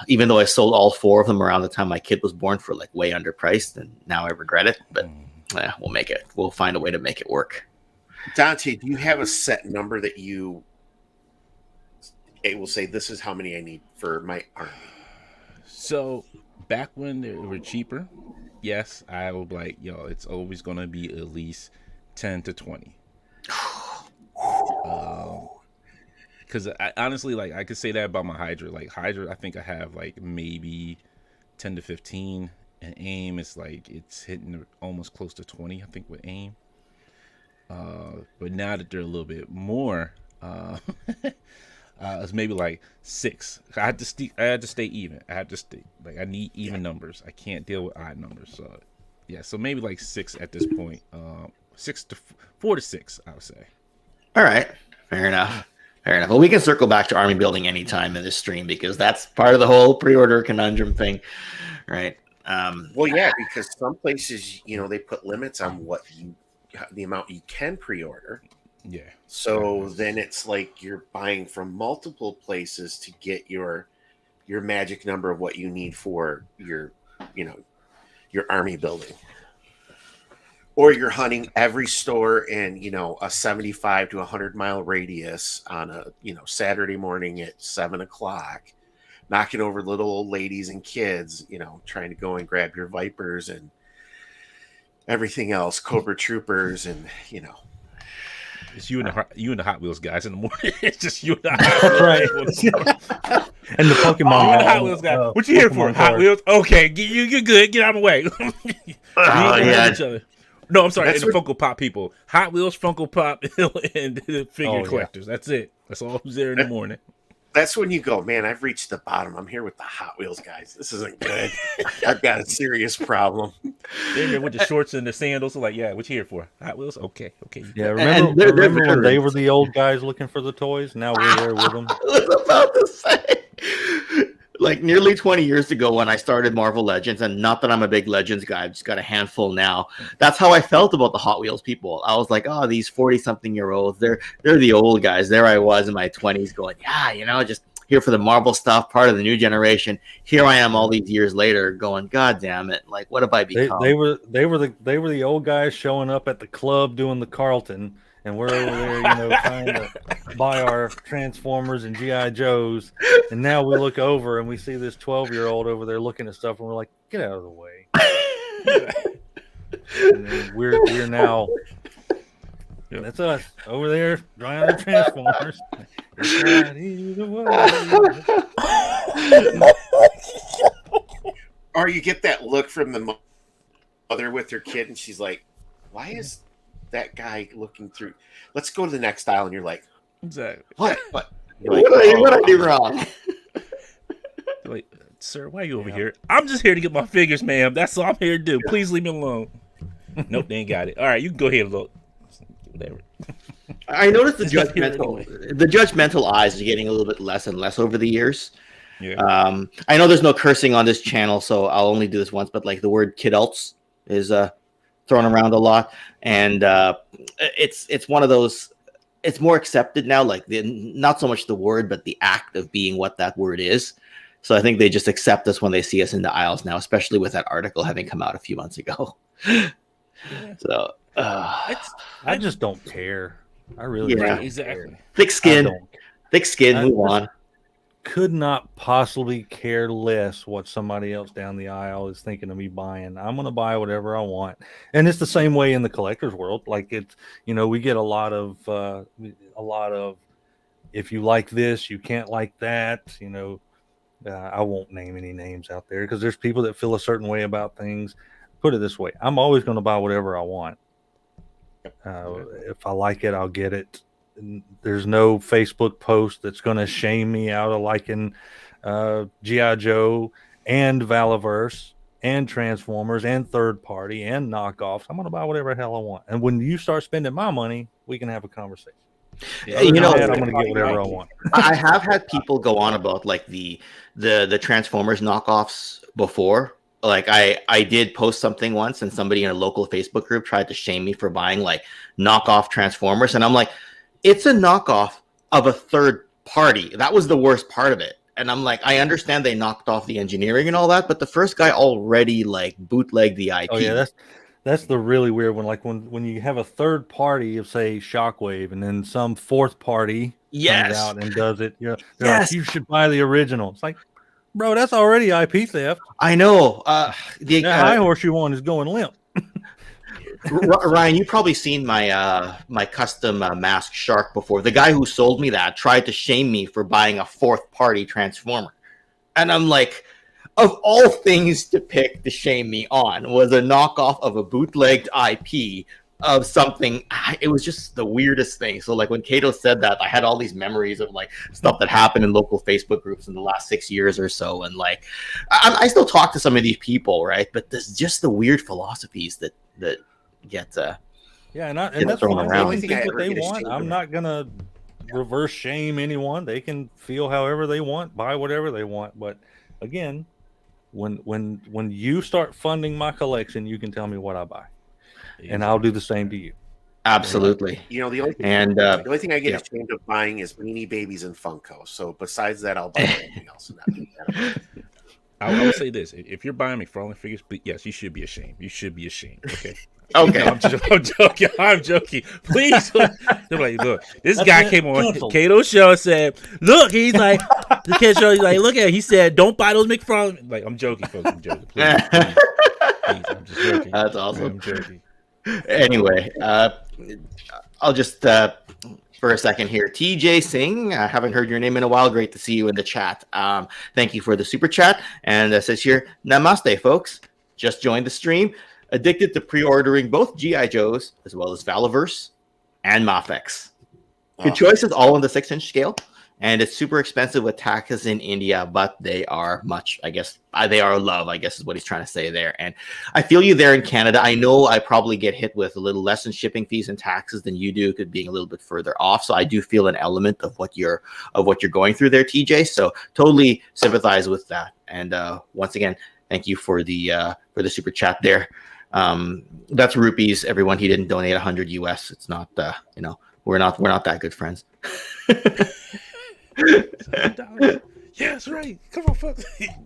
Even though I sold all 4 of them around the time my kid was born for like way underpriced, and now I regret it. But yeah, we'll make it. We'll find a way to make it work. Dante, do you have a set number that you will say this is how many I need for my army? So back when they were cheaper, yes, I would be like, yo, it's always gonna be at least 10 to 20. Because I honestly, like, I could say that about my Hydra. Like Hydra, I think I have like maybe 10 to 15, and AIM is like it's hitting almost close to 20. I think with AIM. But now that they're a little bit more, it's maybe like 6. I had to stay even. I need even numbers. I can't deal with odd numbers. So yeah, so maybe like 6 at this point. 4 to 6, I would say. All right, fair enough. Well, we can circle back to army building anytime in this stream because that's part of the whole pre-order conundrum thing, right? Well, yeah, because some places, they put limits on the amount you can pre-order. Yeah. So then it's like you're buying from multiple places to get your magic number of what you need for your army building. Or you're hunting every store in, a 75 to 100 mile radius on a, Saturday morning at 7:00, knocking over little old ladies and kids, trying to go and grab your Vipers and everything else, Cobra Troopers, and, It's you and the Hot Wheels guys in the morning. It's just you and the Hot Wheels. Right. And the Pokemon. You and the Hot Wheels guy. What you here for? Hot Wheels? Okay, you're good. Get out of my way. Yeah. Each other. No, I'm sorry. And the Funko Pop people. Hot Wheels, Funko Pop, and the figure collectors. Yeah. That's it. That's all who's there in the morning. That's when you go, man, I've reached the bottom. I'm here with the Hot Wheels guys. This isn't good. I've got a serious problem. They're there with the shorts and the sandals. Like, yeah, what you here for? Hot Wheels? Okay. Yeah, remember when they were the old guys looking for the toys? Now we're there with them. I was about to say, like nearly 20 years ago when I started Marvel Legends, and not that I'm a big Legends guy, I've just got a handful now. That's how I felt about the Hot Wheels people. I was like, oh, these 40-something-year-olds, they're the old guys. There I was in my 20s going, yeah, just here for the Marvel stuff, part of the new generation. Here I am all these years later going, God damn it, like what have I become? They were the old guys showing up at the club doing the Carlton. And we're over there, trying to buy our Transformers and G.I. Joes. And now we look over and we see this 12-year-old over there looking at stuff, and we're like, get out of the way. And then we're now, that's us over there drawing our Transformers. Or you get that look from the mother with her kid, and she's like, why is that guy looking through? Let's go to the next aisle, and you're like, exactly. What? What did I do wrong? Like, sir, why are you over here? I'm just here to get my figures, ma'am. That's all I'm here to do. Please leave me alone. Nope, they ain't got it. All right, you can go ahead and look. Whatever. I noticed the judgmental eyes are getting a little bit less and less over the years. Yeah. I know there's no cursing on this channel, so I'll only do this once. But like the word "kidults" is thrown around a lot, and it's one of those. It's more accepted now, like not so much the word, but the act of being what that word is. So I think they just accept us when they see us in the aisles now, especially with that article having come out a few months ago. So I just don't care. I really don't exactly. care. Thick skin. Move on. Could not possibly care less what somebody else down the aisle is thinking of me buying. I'm going to buy whatever I want. And it's the same way in the collector's world. Like it's, we get a lot of, if you like this, you can't like that, I won't name any names out there because there's people that feel a certain way about things. Put it this way. I'm always going to buy whatever I want. If I like it, I'll get it. There's no Facebook post that's going to shame me out of liking G.I. Joe and Valaverse and Transformers and third party and knockoffs. I'm going to buy whatever the hell I want. And when you start spending my money, we can have a conversation. I'm going to get whatever I want. I have had people go on about like the Transformers knockoffs before. Like I did post something once and somebody in a local Facebook group tried to shame me for buying like knockoff Transformers. And I'm like, it's a knockoff of a third party. That was the worst part of it. And I'm like, I understand they knocked off the engineering and all that, but the first guy already like bootlegged the IP. Oh yeah, That's the really weird one. Like when you have a third party of say Shockwave, and then some fourth party comes out and does it. They're like, you should buy the original. It's like, bro, that's already IP theft. I know. The high horse you want is going limp. Ryan, you've probably seen my my custom mask shark before. The guy who sold me that tried to shame me for buying a fourth party Transformer, and I'm like, of all things to pick to shame me on was a knockoff of a bootlegged IP of something. It was just the weirdest thing. So like when Kato said that, I had all these memories of like stuff that happened in local Facebook groups in the last 6 years or so, and like I still talk to some of these people, right? But there's just the weird philosophies that get and that's thrown fine. around. They can think what they want. I'm not gonna reverse shame anyone. They can feel however they want, buy whatever they want. But again, when you start funding my collection, you can tell me what I buy, and I'll do the same to you. Absolutely. You know, the only thing I get ashamed of buying is Beanie Babies and Funko. So besides that, I'll buy anything else. I will say this: if you're buying McFarlane figures, yes, you should be ashamed. You should be ashamed. Okay. Okay. I'm joking. I'm joking. Please. They're like, look, this guy came on Kato's show and said, look, he's like, the kid show, he's like, look at it. He said, don't buy those McFarlane. Like, I'm joking, folks. I'm joking. Please, I'm just joking. That's awesome. I'm joking. Anyway, I'll just for a second here. TJ Singh, I haven't heard your name in a while. Great to see you in the chat. Thank you for the super chat. And it says here, namaste, folks. Just joined the stream. Addicted to pre-ordering both G.I. Joes as well as Valaverse and Mafex. Good choices, all on the 6-inch scale. And it's super expensive with taxes in India, but they are much, I guess, they are love, I guess is what he's trying to say there. And I feel you there in Canada. I know I probably get hit with a little less in shipping fees and taxes than you do, because being a little bit further off. So I do feel an element of what you're going through there, TJ. So totally sympathize with that. And once again, thank you for the super chat there. That's rupees, everyone. He didn't donate 100 US. It's not, we're not that good friends. Yeah, that's right. Come on, fuck.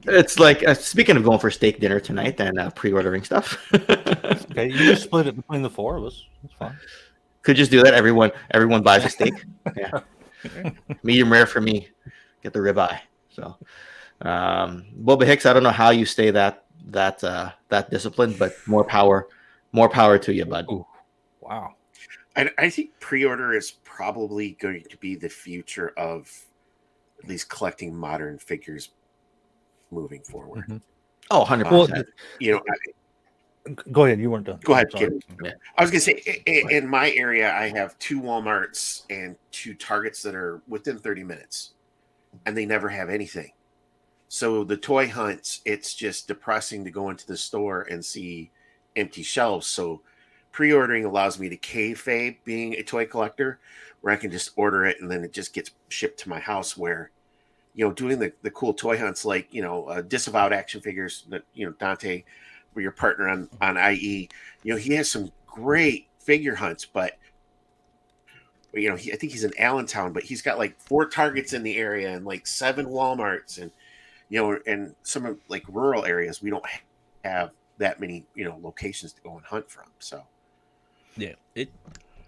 It's like speaking of going for steak dinner tonight and pre-ordering stuff. Okay, you just split it between the four of us. That's fine. Could just do that. Everyone buys a steak. Yeah, medium rare for me. Get the ribeye. So, Boba Hicks, I don't know how you stay that disciplined, but more power to you, bud. Ooh, wow. I think pre-order is probably going to be the future of at least collecting modern figures moving forward. Mm-hmm. Oh, 100%. Go ahead. You weren't done. Go ahead, Kim. Yeah. I was going to say, in my area, I have 2 Walmarts and 2 Targets that are within 30 minutes, and they never have anything. So the toy hunts, it's just depressing to go into the store and see empty shelves. So pre-ordering allows me to kayfabe being a toy collector, where I can just order it and then it just gets shipped to my house, where, doing the cool toy hunts, like, Disavowed action figures that, Dante, where your partner on IE, he has some great figure hunts, but I think he's in Allentown, but he's got like 4 Targets in the area and like 7 Walmarts, and, and some of like rural areas, we don't have that many, locations to go and hunt from. So. Yeah,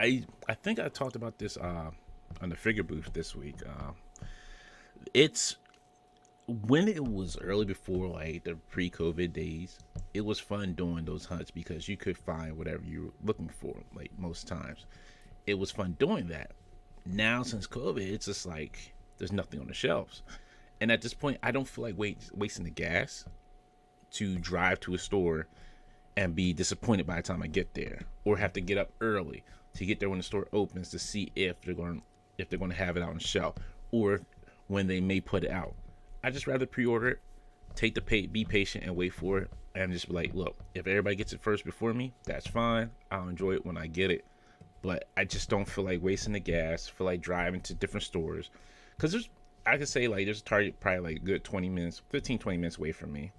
I think I talked about this on the figure booth this week. It's when it was early before like the pre-COVID days, it was fun doing those hunts because you could find whatever you were looking for. Like most times, it was fun doing that. Now since COVID, it's just like there's nothing on the shelves, and at this point, I don't feel like wasting the gas to drive to a store and be disappointed by the time I get there, or have to get up early to get there when the store opens to see if they're going to have it out on the shelf, or when they may put it out. I just rather pre-order it, be patient and wait for it, and just be like, look, if everybody gets it first before me, that's fine. I'll enjoy it when I get it, but I just don't feel like wasting the gas. Feel like driving to different stores, because I could say like there's a Target probably like a good 15-20 minutes away from me.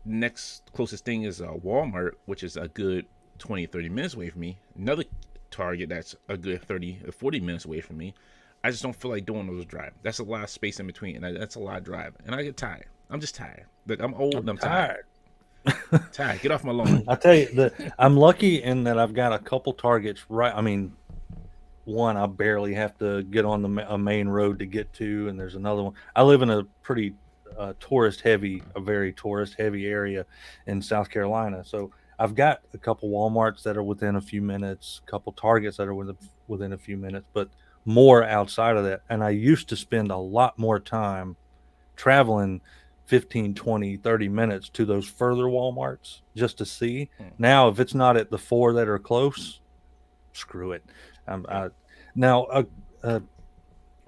Next closest thing is Walmart, which is a good 20-30 minutes away from me. Another Target that's a good 30 or 40 minutes away from me. I just don't feel like doing those drives. That's a lot of space in between, and that's a lot of driving, and I get tired. I'm just tired. Look, I'm old and I'm tired. Ty, get off my lawn. I tell you, I'm lucky in that I've got a couple targets right. I mean, one I barely have to get on a main road to get to, and there's another one. I live in a pretty very tourist heavy area in South Carolina, so I've got a couple Walmarts that are within a few minutes, a couple Targets that are within a few minutes, but more outside of that. And I used to spend a lot more time traveling 15, 20, 30 minutes to those further Walmarts just to see. Now, if it's not at the 4 that are close, screw it. Now, a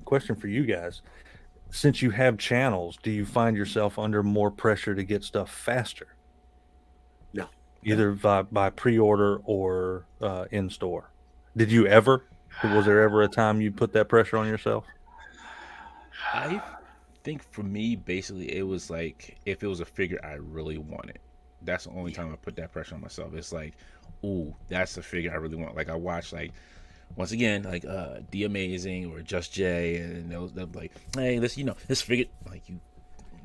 question for you guys. Since you have channels, do you find yourself under more pressure to get stuff faster? No. Either by pre-order or in store. Did you ever? Was there ever a time you put that pressure on yourself? I think for me, basically, it was like if it was a figure I really wanted. That's the only time I put that pressure on myself. It's like, ooh, that's a figure I really want. Like I watched, like, once again, like The Amazing or Just Jay, and they're like, hey, this figure, like you.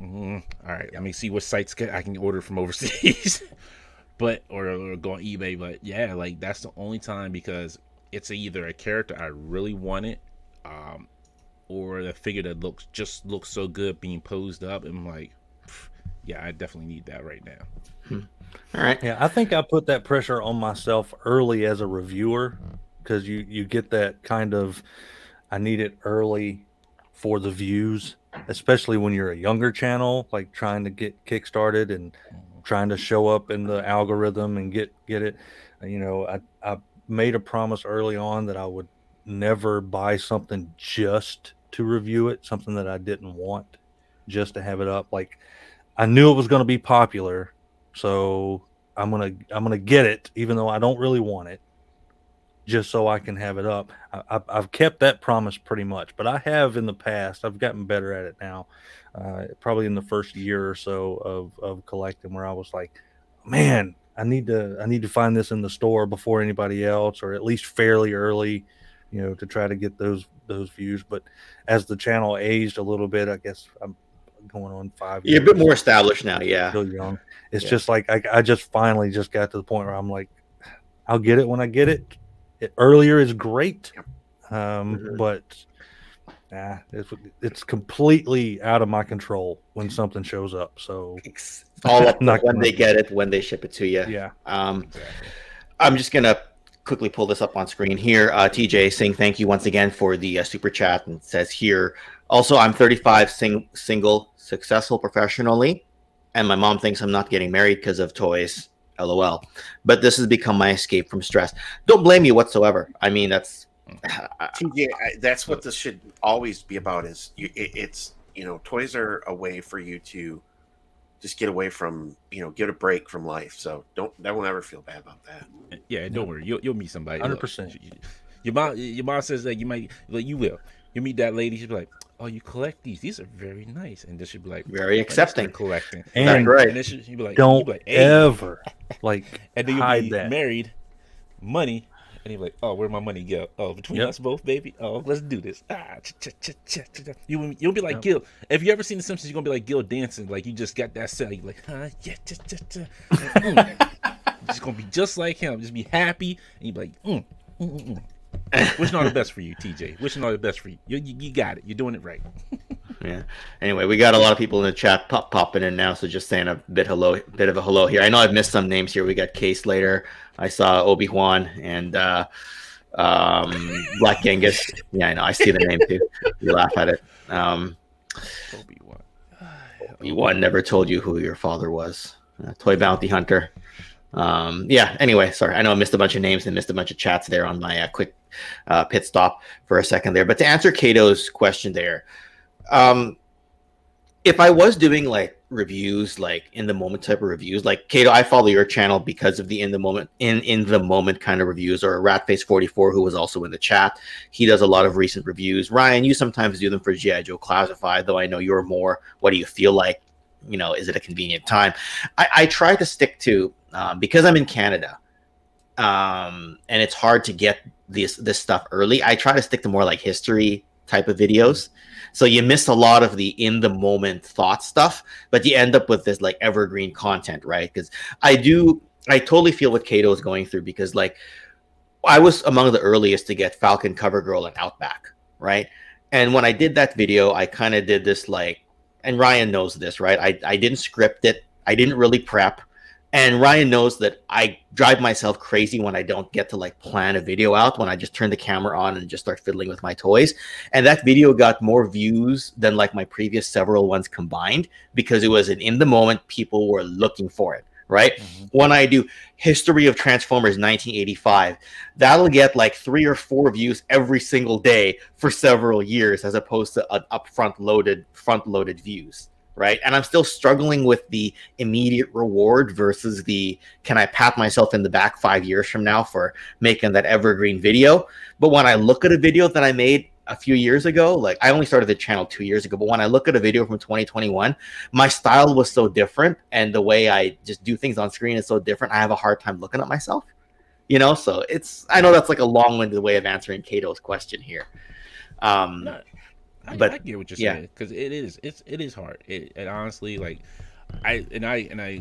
All right, let me see what sites I can order from overseas, but or go on eBay. But yeah, like that's the only time, because it's either a character I really wanted, or the figure that looks so good being posed up, and I'm like, yeah, I definitely need that right now. All right. Yeah, I think I put that pressure on myself early as a reviewer, because you get that kind of, I need it early for the views, especially when you're a younger channel, like trying to get kickstarted and trying to show up in the algorithm and get it. You know, I made a promise early on that I would never buy something just to review it, something that I didn't want, just to have it up. Like, I knew it was going to be popular, so I'm gonna get it, even though I don't really want it, just so I can have it up. I've kept that promise pretty much, but I have in the past. I've gotten better at it now. Probably in the first year or so of collecting, where I was like, man, I need to find this in the store before anybody else, or at least fairly early, you know, to try to get those views. But as the channel aged a little bit, I guess I'm going on 5 years. You're a bit more established now, yeah. Still young. It's just like I just finally just got to the point where I'm like, I'll get it when I get it. Earlier is great, but it's completely out of my control when something shows up. So it's all up to when they get it, when they ship it to you. Yeah. I'm just gonna quickly pull this up on screen here. TJ saying thank you once again for the super chat, and says here also, I'm 35, single, successful professionally, and my mom thinks I'm not getting married because of toys. LOL. But this has become my escape from stress. Don't blame you whatsoever. I mean, that's TJ, that's what this should always be about. Is it's toys are a way for you to just get away from, get a break from life. So don't ever feel bad about that. Yeah, don't worry. You'll meet somebody. 100%. Your mom says that you might, like, you will. You meet that lady. She'll be like, "Oh, you collect these? These are very nice." And then she'll be like, very accepting. Collecting. And right. And then she'll be like, don't hey. ever like and then hide you'll be that. married, money, and you'll be like, "Oh, where'd my money go? Oh, between us both, baby. Oh, let's do this." You'll be like Gil. If you ever seen The Simpsons, you're gonna be like Gil dancing, like you just got that set. You're like, Just gonna be just like him. Just be happy, and you're like, Wishing all the best for you, TJ. Wishing all the best for you. You got it. You're doing it right. Yeah. Anyway, we got a lot of people in the chat popping in now, so just saying a bit of a hello here. I know I've missed some names here. We got Case later. I saw Obi-Wan and Black Genghis. Yeah, I know. I see the name too. You laugh at it. Obi-Wan never told you who your father was. Toy bounty hunter. Yeah, anyway, sorry. I know I missed a bunch of names and missed a bunch of chats there on my quick pit stop for a second there. But to answer Kato's question there, if I was doing like reviews, like in the moment type of reviews, like Kato, I follow your channel because of the in the moment kind of reviews, or Ratface44, who was also in the chat. He does a lot of recent reviews. Ryan, you sometimes do them for G.I. Joe Classified, though I know you're more, what do you feel like? Is it a convenient time? I try to stick to, because I'm in Canada, and it's hard to get this stuff early. I try to stick to more like history type of videos. So you miss a lot of the in the moment thought stuff, but you end up with this like evergreen content, right? Because I totally feel what Kato is going through, because like I was among the earliest to get Falcon, CoverGirl, and Outback, right? And when I did that video, I kind of did this like, and Ryan knows this, right? I didn't script it. I didn't really prep. And Ryan knows that I drive myself crazy when I don't get to like plan a video out, when I just turn the camera on and just start fiddling with my toys. And that video got more views than like my previous several ones combined, because it was an in the moment, people were looking for it, right? When I do History of Transformers 1985, that'll get like 3 or 4 views every single day for several years, as opposed to front loaded views. Right. And I'm still struggling with the immediate reward versus the, can I pat myself in the back 5 years from now for making that evergreen video? But when I look at a video that I made a few years ago, like I only started the channel 2 years ago, but when I look at a video from 2021, my style was so different. And the way I just do things on screen is so different. I have a hard time looking at myself, you know? So I know that's like a long-winded way of answering Kato's question here. I get what you're saying, because it is hard. It honestly, like, I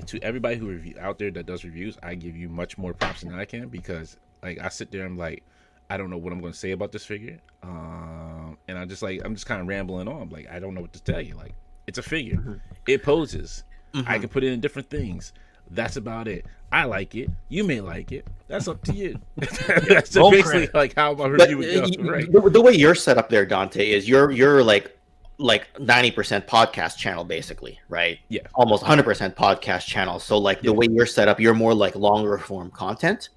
to everybody who out there that does reviews, I give you much more props than I can, because like I sit there and like, I don't know what I'm going to say about this figure, and I'm just kind of rambling on, like I don't know what to tell you. Like, it's a figure, it poses, I can put it in different things. That's about it. I like it. You may like it. That's up to you. That's basically like how my review would go. Right. The way you're set up there, Dante, is you're like 90% podcast channel, basically, right? Yeah. Almost 100% podcast channel. So like the way you're set up, you're more like longer form content.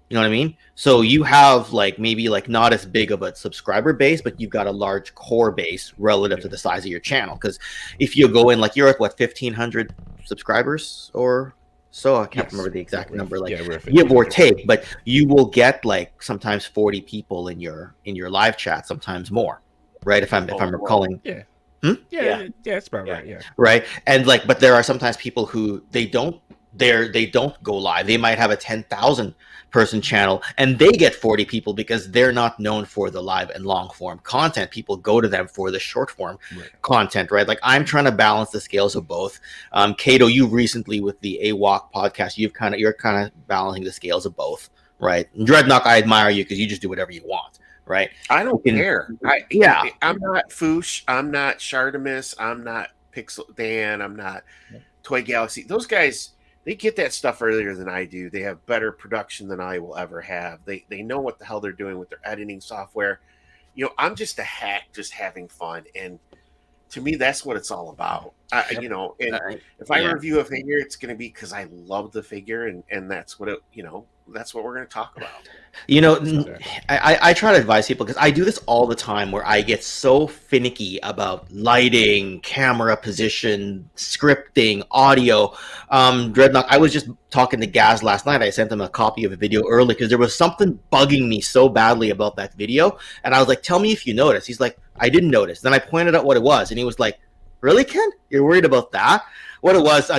You know what I mean? So you have like maybe like not as big of a subscriber base, but you've got a large core base relative to the size of your channel. Because if you go in, like you're at what, 1,500 subscribers or so, I can't remember the exact number, like give or take, but you will get like sometimes 40 people in your live chat, sometimes more, right? If I'm recalling. That's about right. Yeah. Right. And like, but there are sometimes people who they don't go live. They might have a 10,000 person channel and they get 40 people because they're not known for the live and long form content. People go to them for the short form content, right? Like I'm trying to balance the scales of both. Kato, you recently with the AWOC podcast, you're kind of balancing the scales of both, right? And Dreadnok, I admire you because you just do whatever you want, right? I don't care. I'm not Foosh. I'm not Shardamus. I'm not Pixel Dan. I'm not Toy Galaxy. Those guys, they get that stuff earlier than I do. They have better production than I will ever have. They know what the hell they're doing with their editing software. You know, I'm just a hack, just having fun. And to me, that's what it's all about. If I review a figure, it's going to be because I love the figure, and that's what that's what we're going to talk about. You know, I try to advise people because I do this all the time where I get so finicky about lighting, camera position, scripting, audio. Dreadnok, I was just talking to Gazz last night. I sent him a copy of a video early because there was something bugging me so badly about that video. And I was like, tell me if you noticed. He's like, I didn't notice. Then I pointed out what it was. And he was like, really, Ken? You're worried about that? What it was,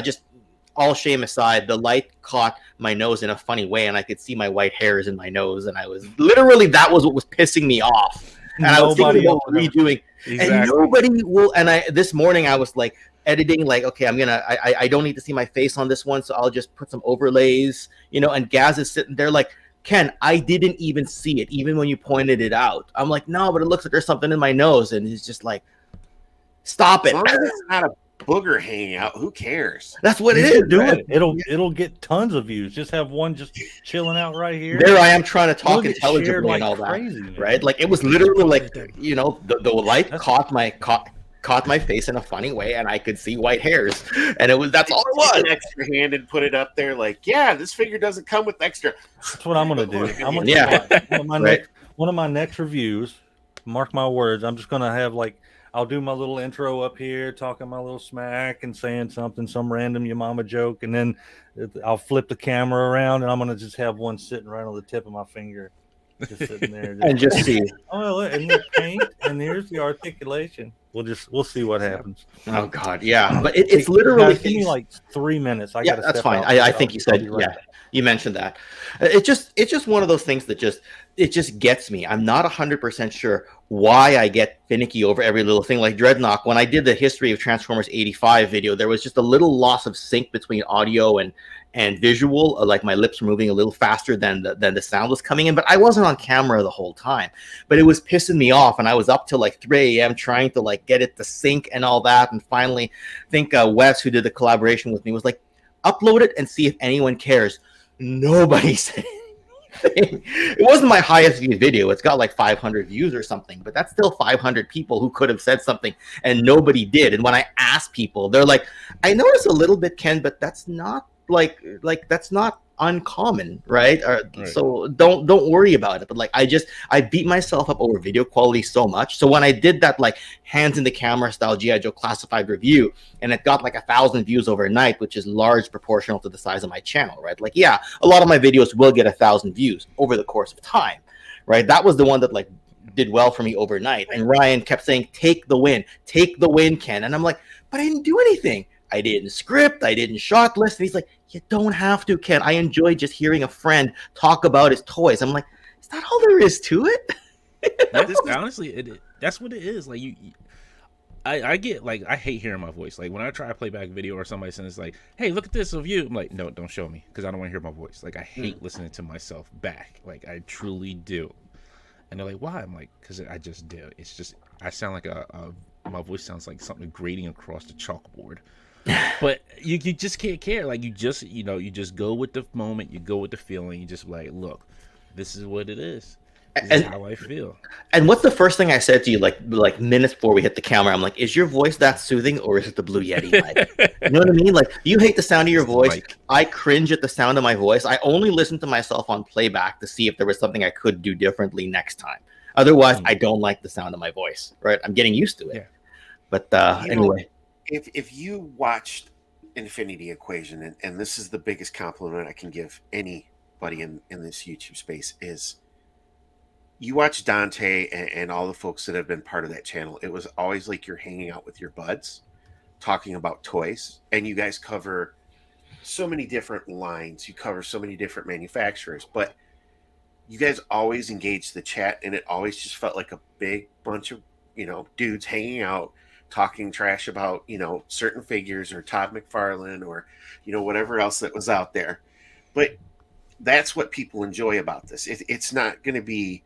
all shame aside, the light caught my nose in a funny way, and I could see my white hairs in my nose, and I was literally, that was what was pissing me off. And I was thinking about redoing, and nobody will. And this morning I was like editing, like, okay, I don't need to see my face on this one, so I'll just put some overlays, and Gazz is sitting there like, Ken, I didn't even see it, even when you pointed it out. I'm like, no, but it looks like there's something in my nose, and he's just like, stop it. As long as it's not a booger hanging out, who cares? That's what it is. Do it. It'll get tons of views. Just have one just chilling out right here. There I am trying to talk intelligibly like and all crazy, that, right? Like it was literally like, the light caught my face in a funny way, and I could see white hairs, and that's all it was. An extra hand and put it up there, like, this figure doesn't come with extra. That's what I'm gonna do. One of my next reviews. Mark my words. I'm just gonna have I'll do my little intro up here, talking my little smack and saying something, some random your mama joke, and then I'll flip the camera around, and I'm gonna just have one sitting right on the tip of my finger, just sitting there, and just see. Oh, and there's paint, and here's the articulation. We'll see what happens. Oh God, yeah, but it's literally give me like 3 minutes. Yeah, that's fine. I think you said you mentioned that. It's just one of those things that just gets me. I'm not 100% sure why I get finicky over every little thing. Like Dreadnok, when I did the history of Transformers 85 video, there was just a little loss of sync between audio and visual. Like my lips were moving a little faster than the sound was coming in, but I wasn't on camera the whole time. But it was pissing me off, and I was up till like 3 a.m. trying to like get it to sync and all that. And finally, I think Wes, who did the collaboration with me, was like, upload it and see if anyone cares. Nobody said anything. It wasn't my highest viewed video. It's got like 500 views or something, but that's still 500 people who could have said something, and nobody did. And when I asked people, they're like, I noticed a little bit, Ken, but that's not like that's not uncommon, right? Right. So don't worry about it. But like I beat myself up over video quality so much. So when I did that like hands in the camera style G.I. Joe classified review, and it got like 1,000 views overnight, which is large proportional to the size of my channel, right? Like, yeah, a lot of my videos will get 1,000 views over the course of time, right? That was the one that like did well for me overnight. And Ryan kept saying, take the win, Ken. And I'm like, but I didn't do anything. I didn't script, I didn't shot list. And he's like, you don't have to, Ken. I enjoy just hearing a friend talk about his toys. I'm like, is that all there is to it? Honestly, that's what it is. Like I get like, I hate hearing my voice. Like when I try to play back a video or somebody sends like, hey, look at this of you. I'm like, no, don't show me, because I don't want to hear my voice. Like I hate listening to myself back. Like I truly do. And they're like, why? I'm like, because I just do. It's just, I sound like my voice sounds like something grating across the chalkboard. But you just can't care. Like you just go with the moment, you go with the feeling. You just like, look, this is what it is. This is how I feel. And what's the first thing I said to you, like minutes before we hit the camera? I'm like, is your voice that soothing, or is it the Blue Yeti mic? You know what I mean? Like, you hate the sound of your voice. I cringe at the sound of my voice. I only listen to myself on playback to see if there was something I could do differently next time. Otherwise, I don't like the sound of my voice. Right? I'm getting used to it. Yeah. But anyway. If you watched Infinity Equation, and this is the biggest compliment I can give anybody in this YouTube space, is you watch Dante and all the folks that have been part of that channel. It was always like you're hanging out with your buds talking about toys, and you guys cover so many different lines. You cover so many different manufacturers, but you guys always engaged the chat, and it always just felt like a big bunch of, dudes hanging out, talking trash about, certain figures or Todd McFarlane or, whatever else that was out there. But that's what people enjoy about this. It's not going to be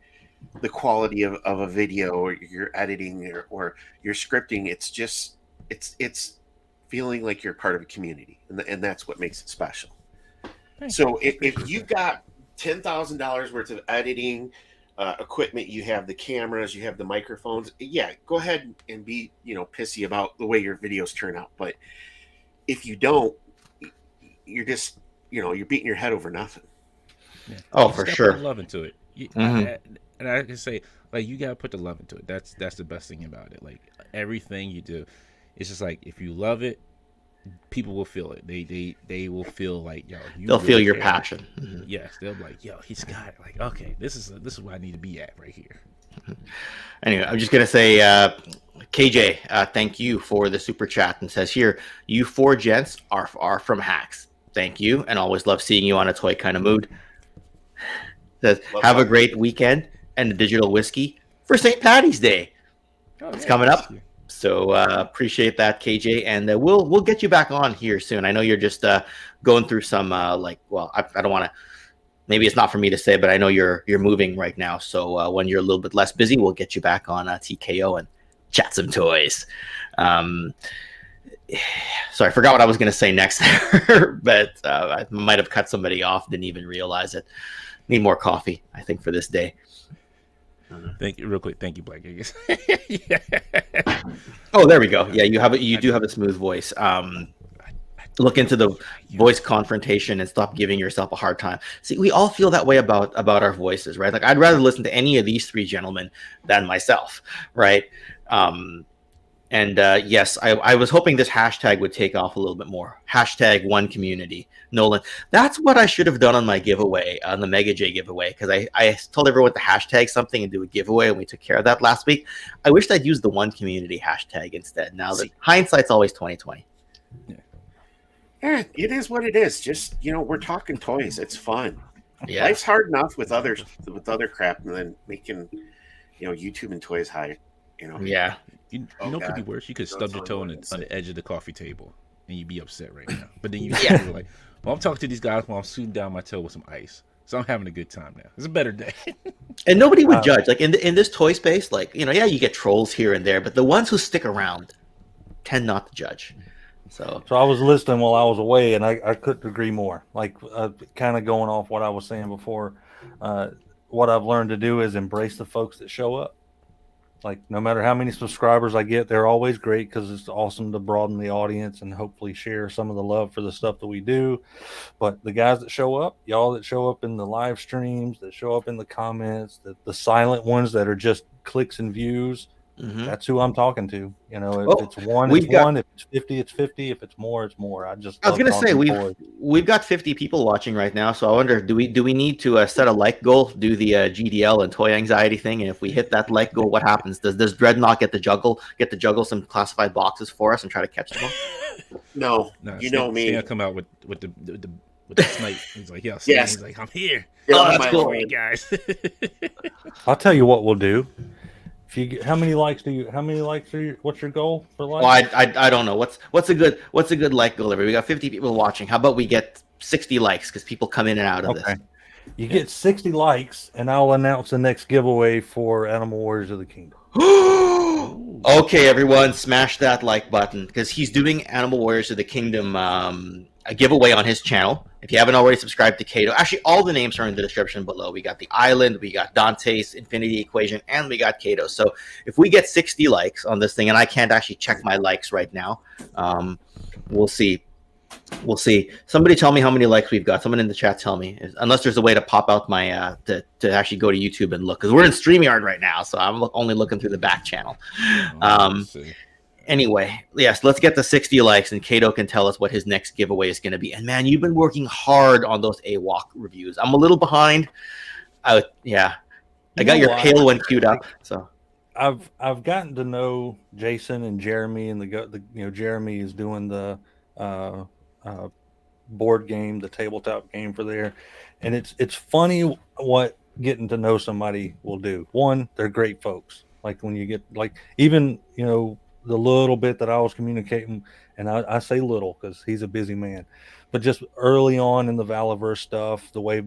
the quality of a video or your editing or your scripting. It's just, it's feeling like you're part of a community. And that's what makes it special. So if you've got $10,000 worth of editing equipment, you have the cameras, you have the microphones, yeah, go ahead and be pissy about the way your videos turn out. But if you don't, you're just you're beating your head over nothing. Yeah. Oh, for sure. Put love into it. And I can say, like, you gotta put the love into it. That's the best thing about it. Like, everything you do, it's just like, if you love it, people will feel it. They will feel like, yo, they'll feel your passion. Mm-hmm. Yes, they'll be like, yo, he's got it. Like, okay, this is where I need to be at right here. Anyway, I'm just gonna say, KJ, thank you for the super chat, and says here, you four gents are from Hacks. Thank you, and always love seeing you on a toy kind of mood. Says, have a great weekend and a digital whiskey for St. Patty's Day. It's coming up. So appreciate that, KJ, and we'll get you back on here soon. I know you're just going through some I don't want to. Maybe it's not for me to say, but I know you're moving right now. So when you're a little bit less busy, we'll get you back on TKO and chat some toys. Sorry, I forgot what I was going to say next there, but I might have cut somebody off. Didn't even realize it. Need more coffee, I think, for this day. Thank you, real quick. Thank you, Black. Yeah. Oh, there we go. Yeah, you do have a smooth voice. Look into the voice confrontation and stop giving yourself a hard time. See, we all feel that way about our voices, right? Like, I'd rather listen to any of these three gentlemen than myself, right? And yes, I was hoping this hashtag would take off a little bit more. Hashtag one community. Nolan. That's what I should have done on my giveaway, on the Mega J giveaway, because I told everyone to hashtag something and do a giveaway, and we took care of that last week. I wished I'd used the one community hashtag instead. Now that hindsight's always 20/20. Yeah, it is what it is. Just, we're talking toys. It's fun. Yeah. Life's hard enough with other crap, and then making, YouTube and toys high. Yeah. You know what could be worse? You could stub your toe on the edge of the coffee table, and you'd be upset right now. But then you're like, well, I'm talking to these guys while I'm shooting down my toe with some ice. So I'm having a good time now. It's a better day. And nobody would judge. Like in this toy space, like, you get trolls here and there, but the ones who stick around tend not to judge. So I was listening while I was away, and I couldn't agree more. Like, kind of going off what I was saying before, what I've learned to do is embrace the folks that show up. Like, no matter how many subscribers I get, they're always great because it's awesome to broaden the audience and hopefully share some of the love for the stuff that we do. But the guys that show up, y'all that show up in the live streams, that show up in the comments, the silent ones that are just clicks and views, that's who I'm talking to. If it's one, it's one. If it's 50, it's 50. If it's more, it's more. I was going to say we've got 50 people watching right now. So I wonder, do we need to set a like goal, do the GDL and toy anxiety thing, and if we hit that like goal, what happens? Does Dreadnok get to juggle some classified boxes for us and try to catch them all? No, you know me. Stan come out with the snipe. He's like, yes. He's like, I'm here. Oh, that's cool, guys. I'll tell you what we'll do. If you get, how many likes are you? What's your goal for likes? Well, I don't know. What's a good like goal? We got 50 people watching. How about we get 60 likes because people come in and out of this? You get 60 likes, and I'll announce the next giveaway for Animal Warriors of the Kingdom. Okay, everyone, smash that like button because he's doing Animal Warriors of the Kingdom a giveaway on his channel. If you haven't already subscribed to Kato, actually all the names are in the description below. We got the Island, we got Dante's Infinity Equation, and we got Kato. So if we get 60 likes on this thing, and I can't actually check my likes right now, we'll see. Somebody tell me how many likes we've got. Someone in the chat tell me, unless there's a way to pop out my to actually go to YouTube and look, because we're in StreamYard right now, so I'm only looking through the back channel. Anyway, yes, let's get the 60 likes, and Kato can tell us what his next giveaway is going to be. And man, you've been working hard on those AWOC reviews. I'm a little behind. I got your pale one queued up. So I've gotten to know Jason and Jeremy, and Jeremy is doing the board game, the tabletop game for there, and it's funny what getting to know somebody will do. One, they're great folks. Like when you get even the little bit that I was communicating, and I say little because he's a busy man, but just early on in the Valaverse stuff, the way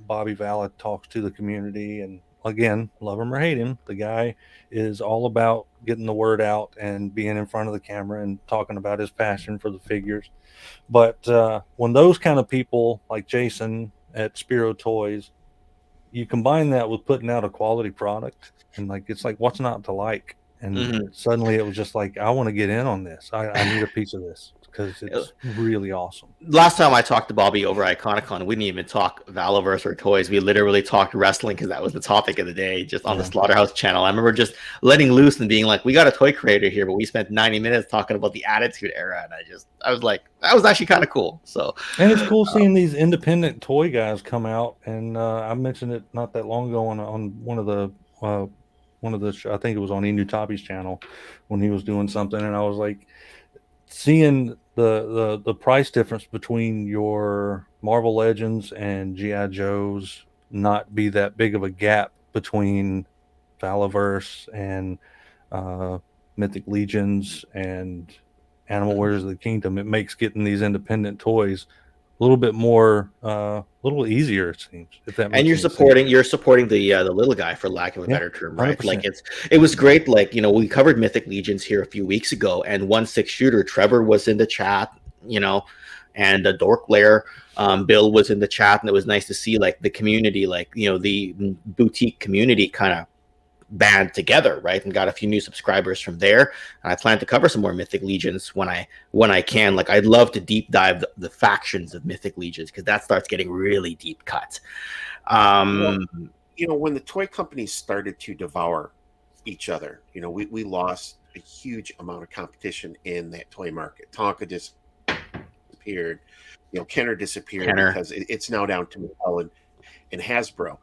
Bobby Vala talks to the community, and again, love him or hate him, the guy is all about getting the word out and being in front of the camera and talking about his passion for the figures. But when those kind of people like Jason at Spiro Toys, you combine that with putting out a quality product, and it's like, what's not to like? And suddenly it was just like, I want to get in on this. I need a piece of this because it's really awesome. Last time I talked to Bobby over Iconicon, we didn't even talk Valaverse or toys. We literally talked wrestling because that was the topic of the day, just on the Slaughterhouse channel. I remember just letting loose and being like, we got a toy creator here, but we spent 90 minutes talking about the Attitude Era. And I was like, that was actually kind of cool. So, and it's cool seeing these independent toy guys come out. And I mentioned it not that long ago on one of the I think it was on Inutabi's channel when he was doing something, and I was like, seeing the price difference between your Marvel Legends and G.I. Joes not be that big of a gap between Valaverse and Mythic Legions and Animal Warriors of the Kingdom. It makes getting these independent toys a little bit more, a little easier, it seems. If that makes and you're supporting the little guy, for lack of a better term, right? 100%. Like it was great. Like, we covered Mythic Legions here a few weeks ago, and 1/6 shooter Trevor was in the chat, and the Dork Lair Bill was in the chat, and it was nice to see the community, the boutique community kind of band together, right, and got a few new subscribers from there. And I plan to cover some more Mythic Legions when I can. I'd love to deep dive the factions of Mythic Legions, because that starts getting really deep cut. When the toy companies started to devour each other, we lost a huge amount of competition in that toy market. Tonka disappeared. Kenner disappeared because it's now down to Mattel and Hasbro.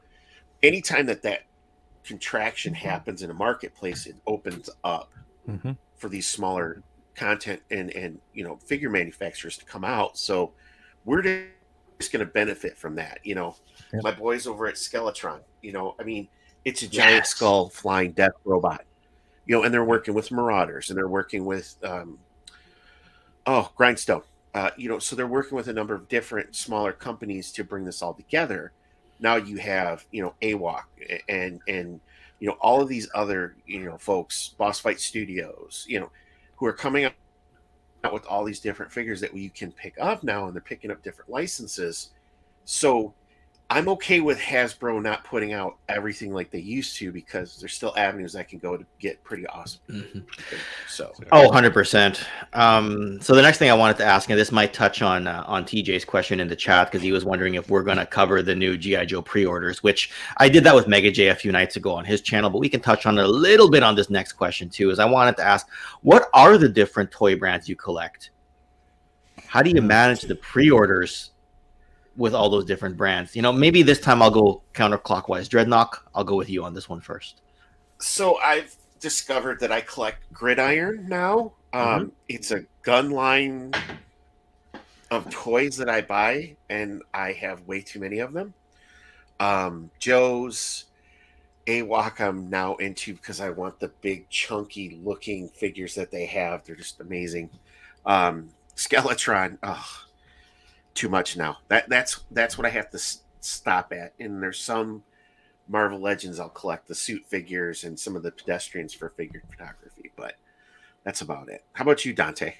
Anytime that contraction happens in a marketplace, it opens up for these smaller content and figure manufacturers to come out. So we're just going to benefit from that. My boys over at Skeletron, it's a giant skull flying death robot, and they're working with Marauders and they're working with Grindstone. So they're working with a number of different smaller companies to bring this all together. Now you have, AWOC and all of these other, folks, Boss Fight Studios, who are coming up with all these different figures that you can pick up now, and they're picking up different licenses. So I'm okay with Hasbro not putting out everything like they used to, because there's still avenues I can go to get pretty awesome. So 100%. So the next thing I wanted to ask, and this might touch on TJ's question in the chat, because he was wondering if we're going to cover the new G.I. Joe pre-orders, which I did that with Mega J a few nights ago on his channel, but we can touch on it a little bit on this next question too. Is I wanted to ask, what are the different toy brands you collect? How do you manage the pre-orders with all those different brands? Maybe this time I'll go counterclockwise. Dreadnok, I'll go with you on this one first. So I've discovered that I collect Gridiron now. It's a gun line of toys that I buy, and I have way too many of them. Joe's, AWOC I'm now into because I want the big chunky looking figures that they have. They're just amazing. Skeletron, too much now. That's what I have to stop at. And there's some Marvel Legends I'll collect, the suit figures and some of the pedestrians for figure photography, but that's about it. How about you, Dante?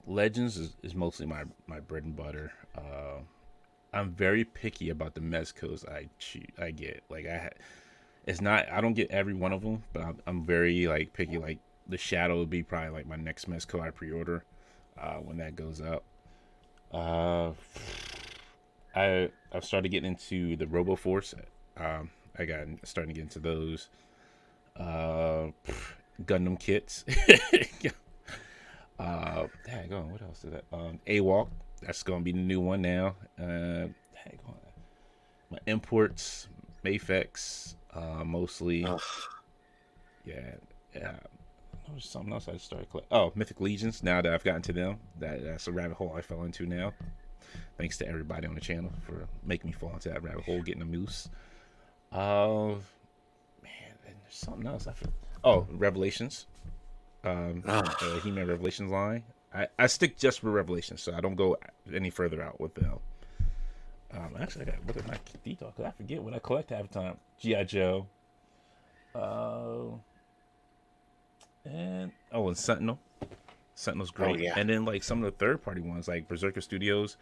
Legends is mostly my bread and butter. I'm very picky about the mezcos I get. Like I don't get every one of them, but I'm very picky. Like the Shadow would be probably my next mezco I pre-order when that goes up. I've started getting into the RoboForce. Starting to get into those Gundam kits. What else is that? AWOC. That's gonna be the new one now. My imports, Mafex, mostly. Yeah. There's something else I started collecting. Oh, Mythic Legions. Now that I've gotten to them, that's a rabbit hole I fell into now. Thanks to everybody on the channel for making me fall into that rabbit hole, getting a moose. Man, there's something else. Revelations. He-Man Revelations line. I stick just with Revelations, so I don't go any further out with them. Actually, I got to look at my detail because I forget what I collect half the time. G.I. Joe. And Sentinel. Sentinel's great. And then some of the third-party ones, like Berserker Studios.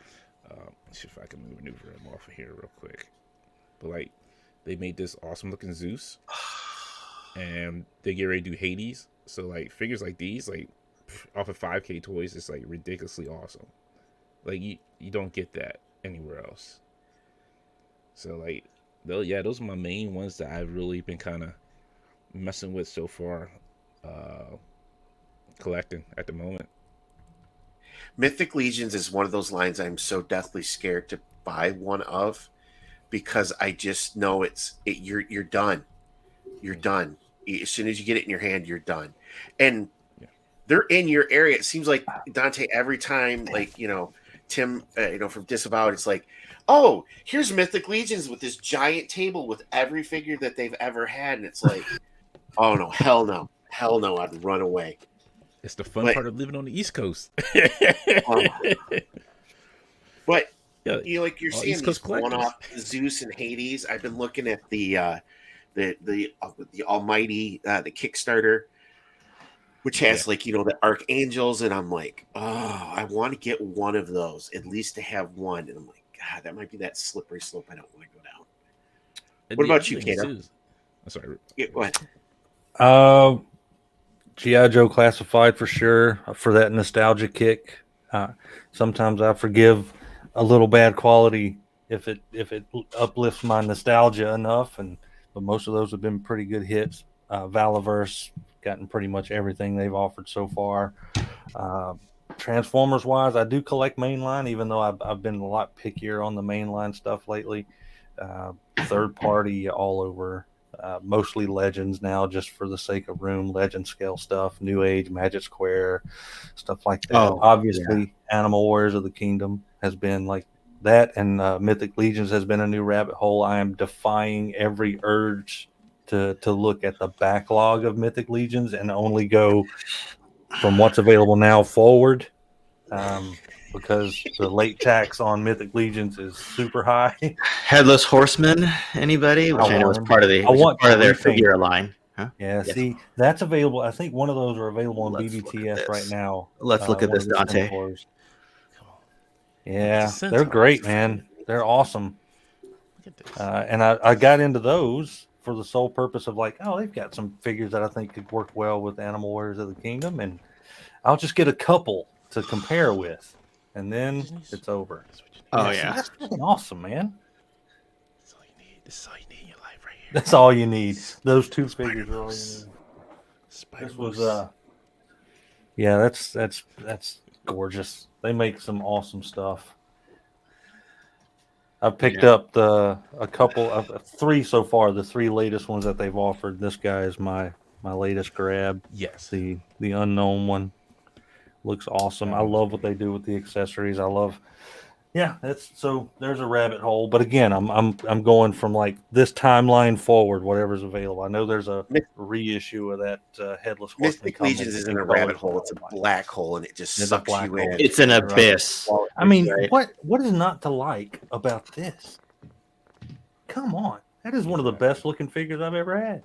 Let's see if I can maneuver them off of here real quick. But they made this awesome-looking Zeus, and they get ready to do Hades. So figures like these, off of 5K Toys, it's ridiculously awesome. You don't get that anywhere else. So those are my main ones that I've really been kind of messing with so far, collecting at the moment. Mythic Legions is one of those lines I'm so deathly scared to buy one of, because I just know you're done. You're done. As soon as you get it in your hand, you're done. And they're in your area. It seems like, Dante, every time, Tim, from Disavowed, it's oh, here's Mythic Legions with this giant table with every figure that they've ever had. And it's oh, no, hell no. Hell no, I'd run away. It's the fun part of living on the East Coast. But, you're seeing these one-off Zeus and Hades. I've been looking at the Almighty, the Kickstarter, which has the Archangels, and I'm I want to get one of those, at least to have one. And I'm God, that might be that slippery slope I don't want to go down. What about you, Kato? I'm sorry. Yeah, go ahead. G.I. Joe Classified for sure, for that nostalgia kick. Sometimes I forgive a little bad quality if it uplifts my nostalgia enough, but most of those have been pretty good hits. Valaverse gotten pretty much everything they've offered so far. Transformers wise, I do collect mainline, even though I've been a lot pickier on the mainline stuff lately. Third party all over, mostly Legends now, just for the sake of room. Legend scale stuff, New Age, Magic Square, stuff like that. Obviously, Animal Warriors of the Kingdom has been like that, and Mythic Legions has been a new rabbit hole. I am defying every urge to look at the backlog of Mythic Legions and only go from what's available now forward, because the late tax on Mythic Legions is super high. Headless Horseman, anybody? Which I know is part of their figure line. Huh? Yeah, see, that's available. I think one of those are available on BBTS right now. Let's look at this, Dante. Yeah, they're great, man. They're awesome. And I got into those for the sole purpose of like, oh, they've got some figures that I think could work well with Animal Warriors of the Kingdom, and I'll just get a couple to compare with, and then it's over. Oh yeah, that's fucking awesome, man. That's all you need. This is all you need in your life right here. That's all you need. Those two figures are all you need. This was yeah, that's gorgeous. They make some awesome stuff. I've picked up a couple of three so far. The three latest ones that they've offered. This guy is my latest grab. Yes, the unknown one looks awesome. I love what they do with the accessories. I love. Yeah, there's a rabbit hole. But again, I'm going from like this timeline forward, whatever's available. I know there's a reissue of that Headless Horseman. Mythic Legions isn't a rabbit hole; it's a black hole, and it just sucks you in. It's an abyss. I mean, what is not to like about this? Come on, that is one of the best looking figures I've ever had.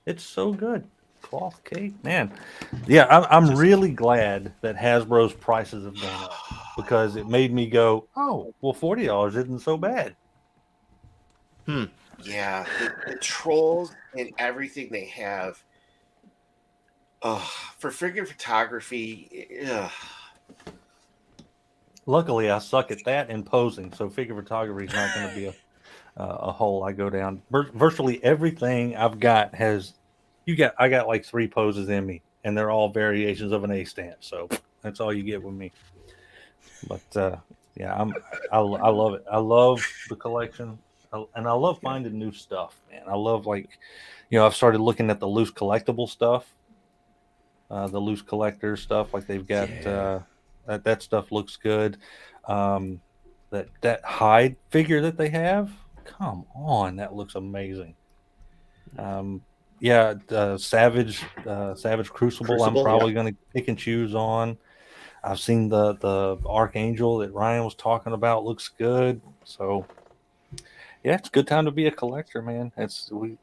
It's so good. Cloth cake, man. Yeah, I'm really glad that Hasbro's prices have gone up, because it made me go, oh, well, $40 isn't so bad. Yeah, the trolls and everything they have. For figure photography. Luckily, I suck at that and posing, so figure photography is not going to be a hole I go down. Virtually everything I've got has. I got like 3 poses in me, and they're all variations of an A stance. So that's all you get with me. But yeah, I love it. I love the collection, and I love finding new stuff, man. I love, like, I've started looking at the loose collectible stuff, the loose collector stuff. Like they've got that stuff looks good. That hide figure that they have, come on, that looks amazing. Yeah, Savage Crucible. I'm probably going to pick and choose on. I've seen the Archangel that Ryan was talking about. Looks good. So, yeah, it's a good time to be a collector, man.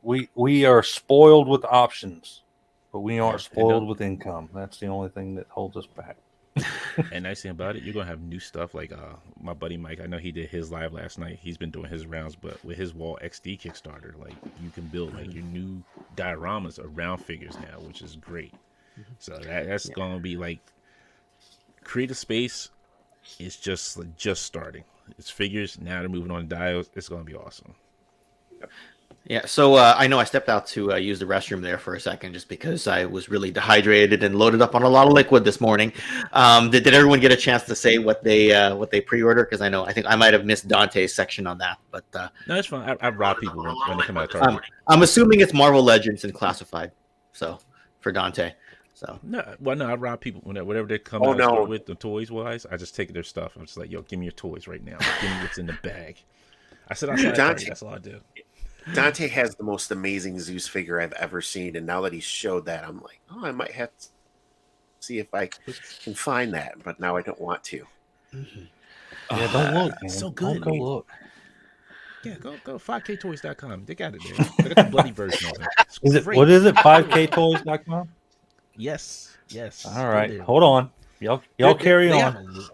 We are spoiled with options, but we aren't spoiled with income. That's the only thing that holds us back. And nice thing about it, you're gonna have new stuff. Like my buddy Mike, I know he did his live last night. He's been doing his rounds, but with his Wall XD Kickstarter, like you can build like your new dioramas around figures now, which is great. So that's gonna be like Creative Space is just starting. It's figures, now they're moving on to dials. It's gonna be awesome. Yeah, so I know I stepped out to use the restroom there for a second, just because I was really dehydrated and loaded up on a lot of liquid this morning. Did everyone get a chance to say what they pre-order? Because I think I might have missed Dante's section on that. But no, it's fine. I rob people when they come out of Target. I'm assuming it's Marvel Legends and Classified. So for Dante, no, I rob people whatever they come out with the toys wise. I just take their stuff. I'm just like, yo, give me your toys right now. Give me what's in the bag. I said outside. That's all I do. Dante has the most amazing Zeus figure I've ever seen, and now that he showed that, I'm like, oh, I might have to see if I can find that, but now I don't want to. Yeah, don't look, man. So good. Don't go look. Yeah, go 5ktoys.com. They got it there. They got the bloody version of it. What is it? 5ktoys.com? Yes. All right, hold on. Y'all carry on.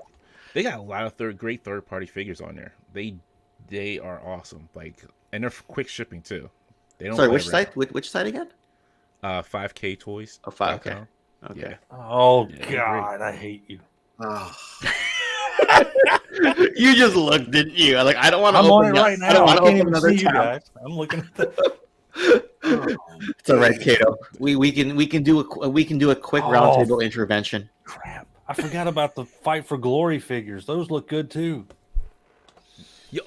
They got a lot of great third-party figures on there. They are awesome. Like. And they're quick shipping too. They don't. Sorry, which site? Which site again? 5ktoys. Oh, 5. Okay. Yeah. Oh God, I hate you. Oh. You just looked, didn't you? Like, I don't want to. I'm on it right now. I can't even see you guys. I'm looking at that. It's all right, Kato. We can do a quick roundtable intervention. Crap! I forgot about the Fight for Glory figures. Those look good too.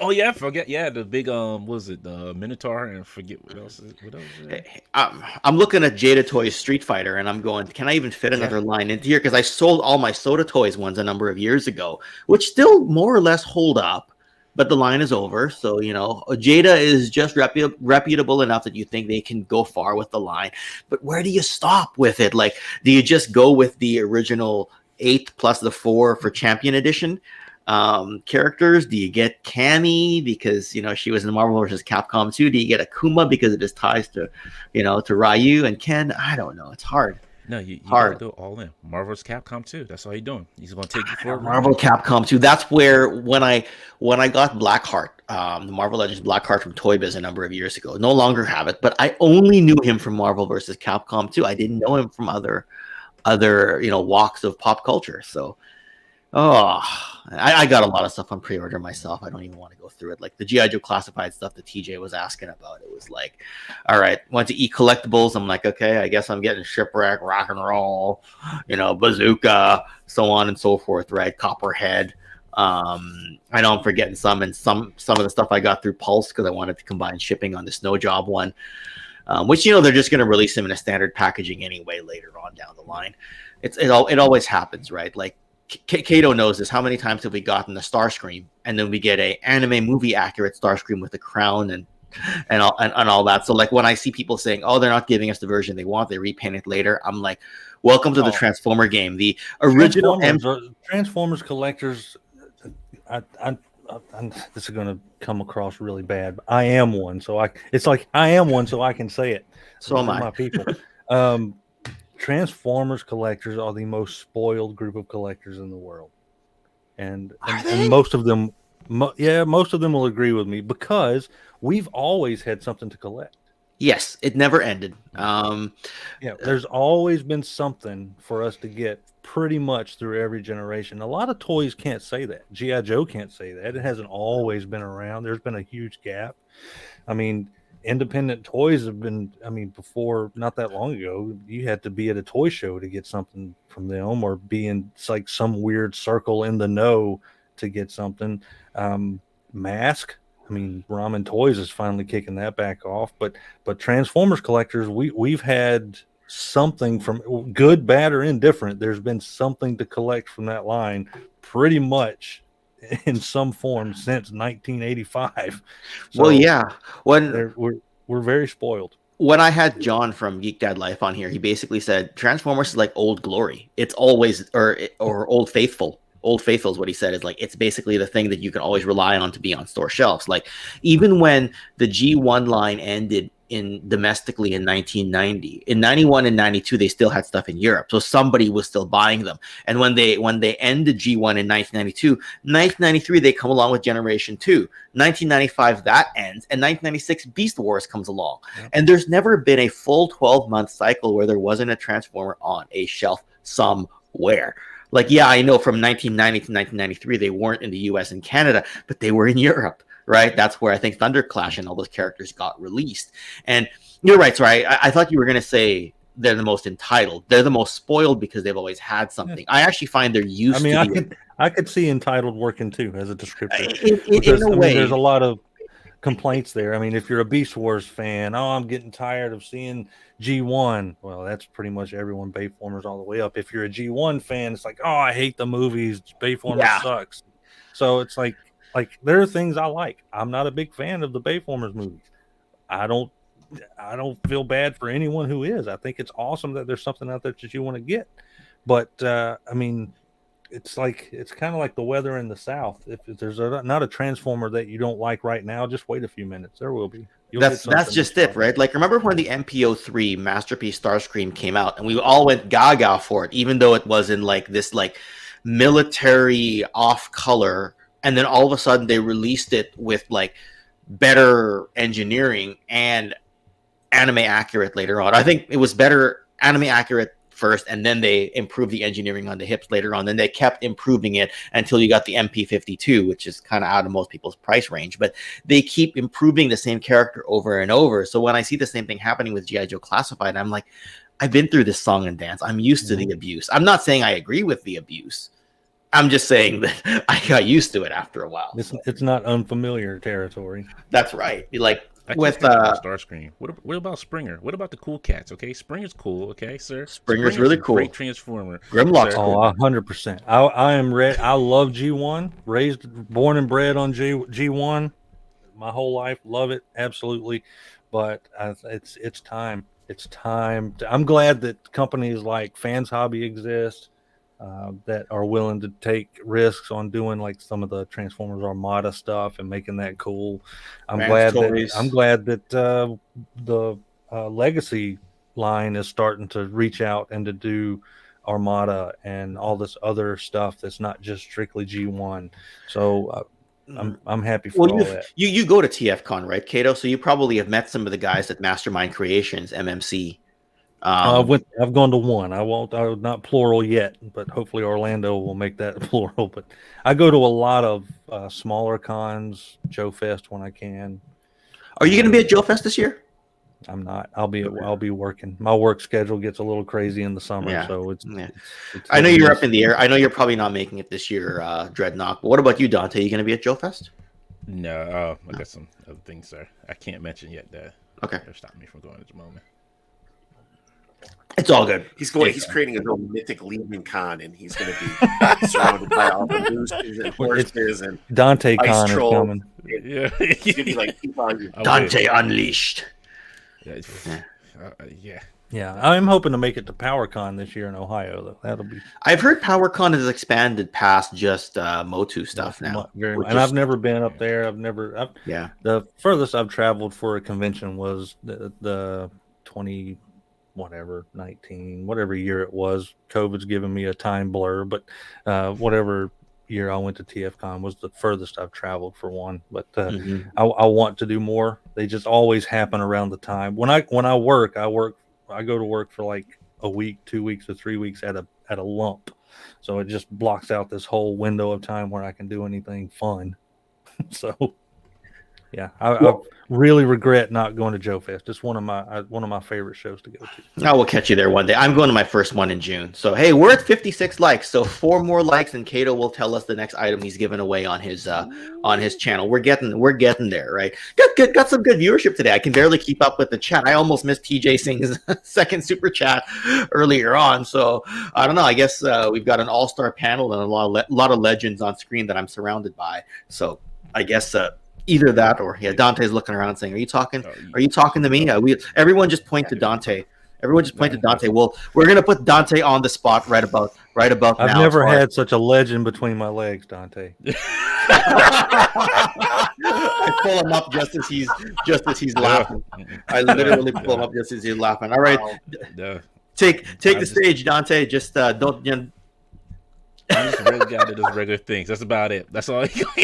Oh yeah, I forget. Yeah, the big what was it, the Minotaur, and forget what else is it? I'm looking at Jada Toys Street Fighter, and I'm going, can I even fit another line into here? Because I sold all my Soda Toys ones a number of years ago, which still more or less hold up, but the line is over. So, you know, Jada is just reputable enough that you think they can go far with the line. But where do you stop with it? Like, do you just go with the original 8 plus the 4 for Champion Edition? Characters? Do you get Cammy because, you know, she was in Marvel vs. Capcom 2? Do you get Akuma because of his ties to, you know, to Ryu and Ken? I don't know. It's hard. No, you gotta go all in. Marvel vs. Capcom 2. That's all you're doing. He's gonna take you for Marvel Capcom 2. That's where when I got Blackheart, the Marvel Legends Blackheart from Toy Biz a number of years ago. No longer have it, but I only knew him from Marvel vs. Capcom 2. I didn't know him from other you know, walks of pop culture. So I got a lot of stuff on pre-order myself. I don't even want to go through it. Like the G.I. Joe classified stuff that TJ was asking about. It was like, all right, went to E-Collectibles. I'm like, okay, I guess I'm getting Shipwreck, Rock and Roll, you know, Bazooka, so on and so forth, right? Copperhead. I know I'm forgetting some, and some of the stuff I got through Pulse because I wanted to combine shipping on the Snow Job one, which, you know, they're just going to release them in a standard packaging anyway later on down the line. It always happens, right? Like, Kato knows this. How many times have we gotten the Starscream, and then we get a anime movie accurate Starscream with the crown and all that? So like when I see people saying, "Oh, they're not giving us the version they want, they repaint it later," I'm like, "Welcome to the Transformer game." The original Transformers collectors. This is going to come across really bad. But I am one, so I can say it. So am I. My people. Transformers collectors are the most spoiled group of collectors in the world, and most of them, most of them will agree with me because we've always had something to collect. Yes, it never ended. There's always been something for us to get pretty much through every generation. A lot of toys can't say that. G.I. Joe can't say that. It hasn't always been around. There's been a huge gap. I mean, independent toys have been, before, not that long ago, you had to be at a toy show to get something from them, or be in like some weird circle in the know to get something. Mask, Ramen Toys is finally kicking that back off, but Transformers collectors, we've had something from, good, bad, or indifferent, there's been something to collect from that line pretty much in some form since 1985. So well, yeah, we're very spoiled. When I had John from Geek Dad Life on here, he basically said Transformers is like Old Glory. It's always or Old Faithful. Old Faithful is what he said. Is like, it's basically the thing that you can always rely on to be on store shelves. Like, even when the G1 line ended domestically in 1990, in 91 and 92 they still had stuff in Europe, so somebody was still buying them. And when they ended G1 in 1992, 1993 they come along with Generation 2. 1995 that ends, and 1996 Beast Wars comes along. Yep. And there's never been a full 12-month cycle where there wasn't a Transformer on a shelf somewhere. Like, yeah, I know from 1990 to 1993 they weren't in the US and Canada, but they were in Europe. Right, that's where I think Thunder Clash and all those characters got released. And you're right, sorry, I thought you were going to say they're the most entitled. They're the most spoiled because they've always had something. I actually find they're used to. I could see entitled working too as a descriptor. In a way, there's a lot of complaints there. If you're a Beast Wars fan, I'm getting tired of seeing G1. Well, that's pretty much everyone. Bayformers all the way up. If you're a G1 fan, it's like, I hate the movies. Bayformers sucks. So it's like there are things I like. I'm not a big fan of the Bayformers movies. I don't feel bad for anyone who is. I think it's awesome that there's something out there that you want to get. But it's kind of like the weather in the South. If there's not a Transformer that you don't like right now, just wait a few minutes. There will be. That's just it, right? Like, remember when the MPO3 Masterpiece Starscream came out, and we all went gaga for it, even though it was in like this like military off color. And then all of a sudden they released it with like better engineering and anime accurate later on. I think it was better anime accurate first, and then they improved the engineering on the hips later on. Then they kept improving it until you got the MP52, which is kind of out of most people's price range. But they keep improving the same character over and over. So when I see the same thing happening with G.I. Joe Classified, I'm like, I've been through this song and dance. I'm used to the abuse. I'm not saying I agree with the abuse. I'm just saying that I got used to it after a while. It's not unfamiliar territory. That's right. Like with Starscream. What about Springer? What about the cool cats? Okay, Springer's cool. Okay, sir. Springer's really cool. Great Transformer. Grimlock's cool. 100%. I am ready. I love G1. Born and bred on G1. My whole life, love it absolutely. But it's time. It's time. I'm glad that companies like Fans Hobby exist. That are willing to take risks on doing like some of the Transformers Armada stuff and making that cool. I'm glad that the Legacy line is starting to reach out and to do Armada and all this other stuff that's not just strictly G1. So I'm happy for all that. You go to TFCon, right, Kato? So you probably have met some of the guys at Mastermind Creations, MMC. I've gone to one. I'm not plural yet, but hopefully Orlando will make that plural. But I go to a lot of smaller cons, Joe Fest when I can. Are you going to be at Joe Fest this year? I'm not. I'll be working. My work schedule gets a little crazy in the summer, so it's I know you're up in the air. I know you're probably not making it this year, Dreadnok. But what about you, Dante? Are you going to be at Joe Fest? No, I got some other things there. I can't mention yet. Okay, they're stopping me from going at the moment. It's all good. He's creating his own mythic Legion Con, and he's going to be surrounded by all the boosters and horses and Dante Con is coming. Yeah, he's going to be like Dante Unleashed. Yeah, I'm hoping to make it to PowerCon this year in Ohio, though. That'll be. I've heard PowerCon has expanded past just Motu stuff now. I've never been up there. The furthest I've traveled for a convention was the 19 whatever year it was. COVID's given me a time blur, but whatever year I went to TFCon was the furthest I've traveled for one. But I want to do more. They just always happen around the time when I work. I go to work for like a week, 2 weeks, or 3 weeks at a lump. So it just blocks out this whole window of time where I can do anything fun. So yeah, I really regret not going to Joe Fest. It's one of my favorite shows to go to. I will catch you there one day. I'm going to my first one in June. So hey, we're at 56 likes. So 4 more likes, and Kato will tell us the next item he's giving away on his channel. We're getting there, right? Got some good viewership today. I can barely keep up with the chat. I almost missed TJ Singh's second super chat earlier on. So I don't know. I guess we've got an all-star panel and a lot of legends on screen that I'm surrounded by. So I guess. Either that or Dante's looking around saying, "Are you talking? Are you talking to me?" Everyone just point to Dante. Everyone just point to Dante. Well, we're gonna put Dante on the spot right about now. I've never had such a legend between my legs, Dante. I pull him up just as he's laughing. I literally pull him up just as he's laughing. All right, take the stage, Dante. Just don't. I'm just a regular guy that does regular things. That's about it. That's all. Just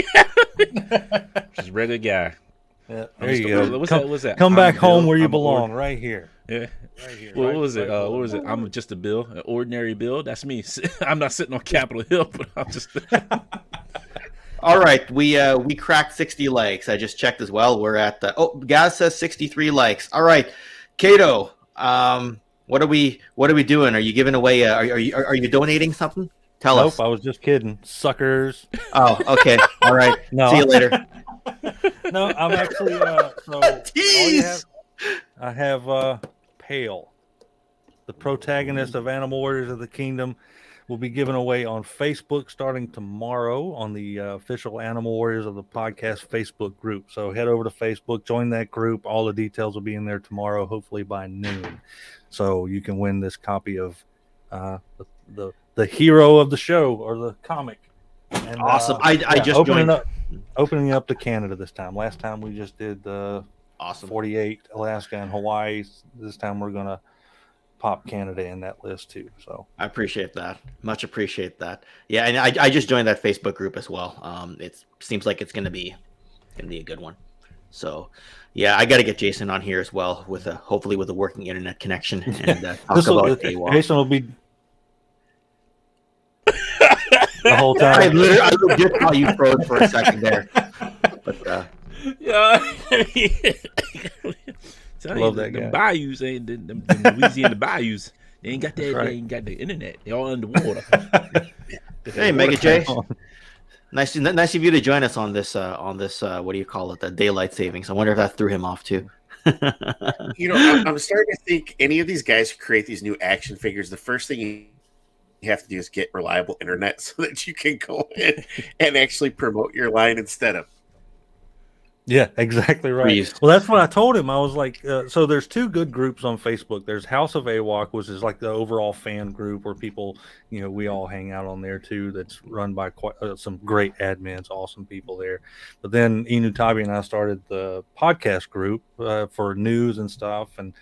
regular guy. Yeah, there you go. What's that? Come back home where you belong, right here. Yeah. Right here. What was it? What was it? I'm just a Bill, an ordinary Bill. That's me. I'm not sitting on Capitol Hill, but I'm just. All right, we cracked 60 likes. I just checked as well. We're at Gazz says 63 likes. All right, Kato. What are we doing? Are you giving away? Are you donating something? Tell us. I was just kidding, suckers. Oh, okay. All right. No. See you later. No, I'm actually. I have Pale, the protagonist of Animal Warriors of the Kingdom, will be given away on Facebook starting tomorrow on the official Animal Warriors of the Podcast Facebook group. So head over to Facebook, join that group. All the details will be in there tomorrow, hopefully by noon. So you can win this copy of the hero of the show or the comic. And, awesome. I just opening up to Canada this time. Last time we just did the 48, Alaska and Hawaii. This time we're going to pop Canada in that list too. So I appreciate that. Much appreciate that. Yeah, and I just joined that Facebook group as well. It seems like it's going to be a good one. So, yeah, I got to get Jason on here as well with hopefully with a working internet connection and talk about AWOC. Jason will be the whole time. I legit thought you froze for a second there, but Yeah. Love that the guy. bayous ain't the Louisiana bayous. They ain't got that. right. They ain't got the internet. They all underwater. hey, Mega J, nice of you to join us on this. What do you call it? The daylight savings. I wonder if that threw him off too. You know, I'm starting to think any of these guys who create these new action figures, the first thing you have to do is get reliable internet so that you can go in and actually promote your line instead of. Yeah, exactly right. Please. Well, that's what I told him. I was like, so there's two good groups on Facebook. There's House of AWOC, which is like the overall fan group where people, we all hang out on there too. That's run by quite some great admins, awesome people there. But then Inutabi and I started the podcast group for news and stuff. And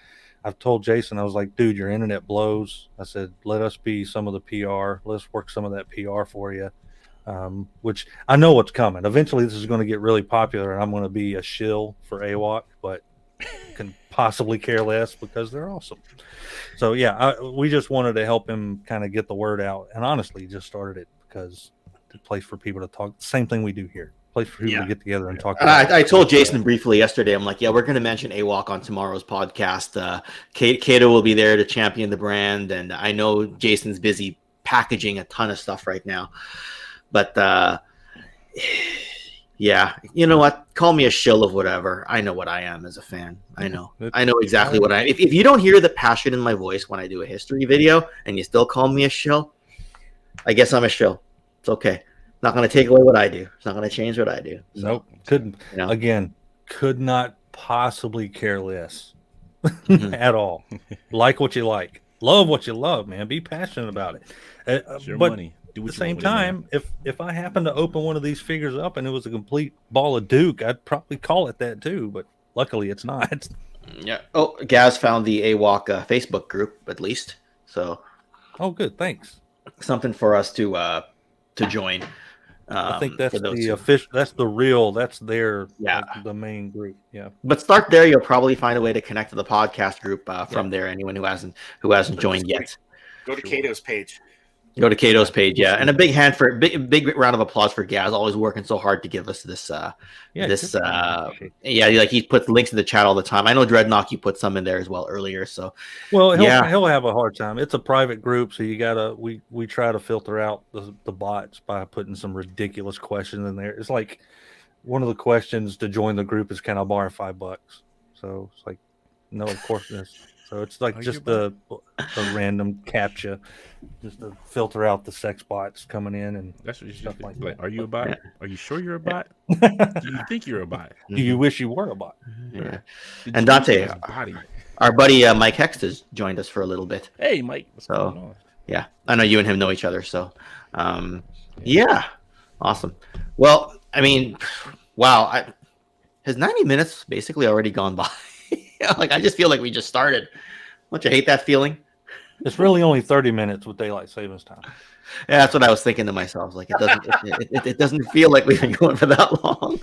I've told Jason, I was like, dude, your internet blows. I said, let us be some of the PR. Let's work some of that PR for you. Which I know what's coming. Eventually, this is going to get really popular, and I'm going to be a shill for AWOC, but can possibly care less because they're awesome. So, yeah, we just wanted to help him kind of get the word out. And honestly, just started it because it's a place for people to talk. Same thing we do here. Place for people to get together and talk. I told Jason briefly yesterday, I'm like, yeah, we're going to mention AWOC on tomorrow's podcast. Kato will be there to champion the brand, and I know Jason's busy packaging a ton of stuff right now. But, yeah, you know what? Call me a shill of whatever. I know what I am as a fan. I know exactly what I am. If you don't hear the passion in my voice when I do a history video and you still call me a shill, I guess I'm a shill. It's okay. Not going to take away what I do. It's not going to change what I do. So, nope. Couldn't. Again, could not possibly care less at all. Like what you like. Love what you love, man. Be passionate about it. It's your money. At the same time, if I happen to open one of these figures up and it was a complete ball of Duke, I'd probably call it that too. But luckily, it's not. Yeah. Oh, Gazz found the AWOC Facebook group at least. So. Oh, good. Thanks. Something for us to join. I think that's the official. That's the real. That's their. Yeah. Like, the main group. Yeah. But start there. You'll probably find a way to connect to the podcast group from there. Anyone who hasn't joined yet. Go to Kato's page. Go to Kato's page, yeah, and a big big round of applause for Gazz, always working so hard to give us this. Like he puts links in the chat all the time. I know Dreadnok, you put some in there as well earlier. So, well, he'll have a hard time. It's a private group, so you gotta we try to filter out the bots by putting some ridiculous questions in there. It's like one of the questions to join the group is, "Can I borrow $5?" So it's like, no, of course this. So it's like just a random captcha, just to filter out the sex bots coming in and that's what you stuff should like like. that. Are you a bot? Are you sure you're a bot? Do you think you're a bot? Do you wish you were a bot? Yeah. And Dante, our buddy Mike Hext has joined us for a little bit. Hey, Mike. What's going on? Yeah, I know you and him know each other. So, yeah, awesome. Well, I mean, wow, has 90 minutes basically already gone by? Like, I just feel like we just started. Don't you hate that feeling? It's really only 30 minutes with daylight savings time. Yeah, that's what I was thinking to myself. Like, it doesn't feel like we've been going for that long.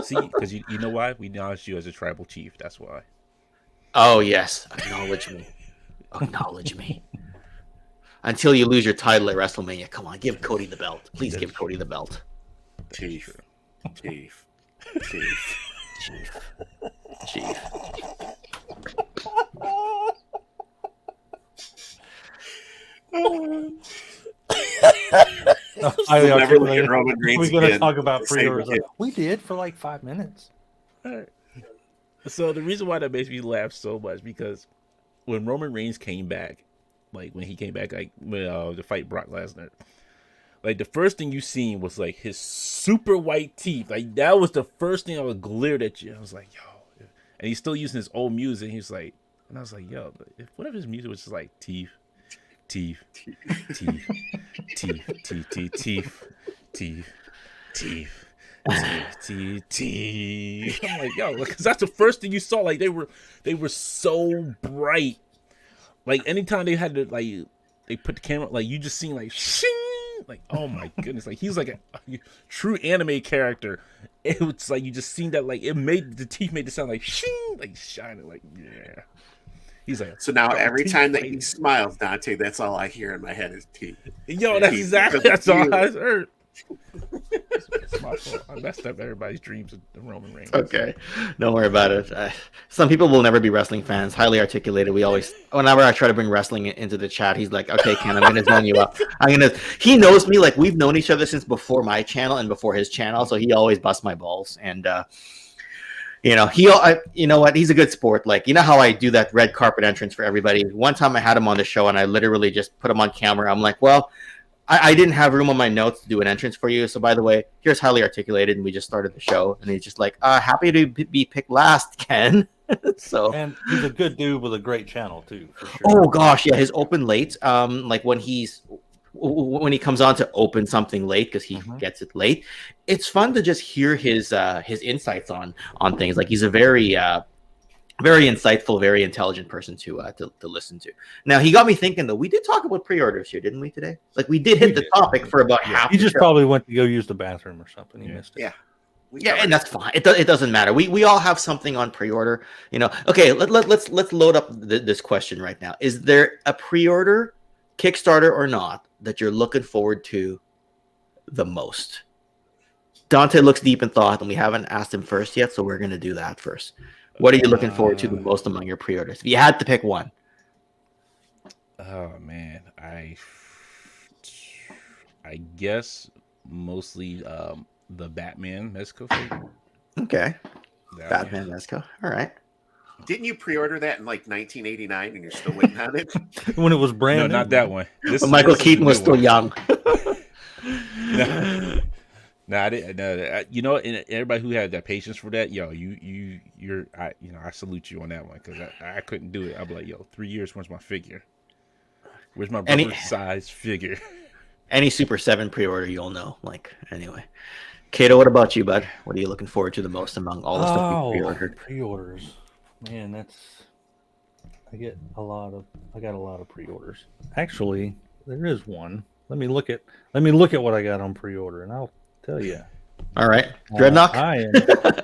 See, because you know why? We acknowledge you as a tribal chief. That's why. Oh, yes. Acknowledge me. Acknowledge me. Until you lose your title at WrestleMania. Come on, give Cody the belt. Please give Cody the belt. Chief. We're never look at Roman Reigns going to again. talk about pre-orders. We did for like 5 minutes. All right. So the reason why that makes me laugh so much because when Roman Reigns came back, like when he came back, like to fight Brock Lesnar, like the first thing you seen was like his super white teeth. Like that was the first thing I was glared at you. I was like, yo, and he's still using his old music. He's like, and I was like, yo, what if his music was just like teeth, teeth, teeth, teeth, teeth, teeth, teeth, teeth, teeth. T. I'm like, yo, because that's the first thing you saw. Like they were so bright. Like anytime they had to like they put the camera, like you just seen like shing, Like, oh my goodness, like he's like a true anime character. It was like you just seen that, like it made the teeth made it sound like shing, like shining, like yeah. He's like, so now every teeth time that fighting. he smiles, Dante, that's all I hear in my head is teeth. Yo, that's Teeth. exactly that's all I heard. It's my fault. I messed up everybody's dreams of the Roman Reigns. Okay, don't worry about it. Some people will never be wrestling fans. Highly articulated. We always, whenever I try to bring wrestling into the chat, he's like, "Okay, Ken, I'm gonna zone you up. He knows me. Like we've known each other since before my channel and before his channel, so he always busts my balls. And you know what? He's a good sport. Like you know how I do that red carpet entrance for everybody. One time I had him on the show, and I literally just put him on camera. I'm like, well. I didn't have room on my notes to do an entrance for you. So, by the way, here's Highly Articulated, and we just started the show. And he's just like, happy to be picked last, Ken. So, And he's a good dude with a great channel, too, for sure. oh, gosh, yeah, his open late, like when he comes on to open something late because he gets it late, it's fun to just hear his insights on things. Like he's a very insightful, very intelligent person to listen to. Now he got me thinking though. We did talk about pre-orders here, didn't we today? Like we did hit the topic for about half. He just probably went to go use the bathroom or something. He missed it. Yeah, and that's fine. It doesn't matter. We all have something on pre-order. You know. Okay, let's load up this question right now. Is there a pre-order, Kickstarter or not, that you're looking forward to the most? Dante looks deep in thought, and we haven't asked him first yet, so we're gonna do that first. What are you looking forward to the most among your pre-orders? If you had to pick one. Oh man, I guess mostly the Batman Mezco figure. Okay. That Batman Mezco. All right. Didn't you pre-order that in like 1989 and you're still waiting on it? When it was brand No, new. not that one. Michael this is Keaton the was new still one. young. No, I didn't. No, you know, and everybody who had that patience for that, yo, I salute you on that one because I couldn't do it. I'd be like, yo, 3 years. Where's my figure? Where's my rubber size figure? Any Super 7 pre-order, you'll know. Like, anyway. Kato, what about you, bud? What are you looking forward to the most among all the stuff you pre-ordered? Pre-orders. Man, I got a lot of pre-orders. Actually, there is one. Let me look at what I got on pre-order, and I'll tell you. All right, Dreadnok. I am.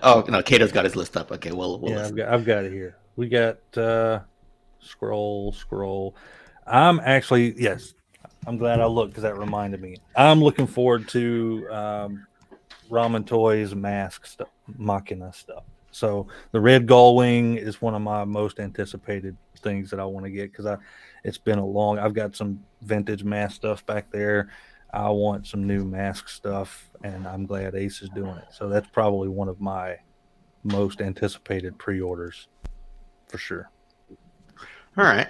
Oh no, Kato's got his list up. Okay, we'll listen. I've got it here. We got scroll. I'm actually I'm glad I looked because that reminded me. I'm looking forward to Ramen Toys mask stuff, Machina stuff. So the red gull wing is one of my most anticipated things that I want to get because it's been I've got some vintage mask stuff back there. I want some new mask stuff, and I'm glad Ace is doing it. So that's probably one of my most anticipated pre-orders for sure. All right.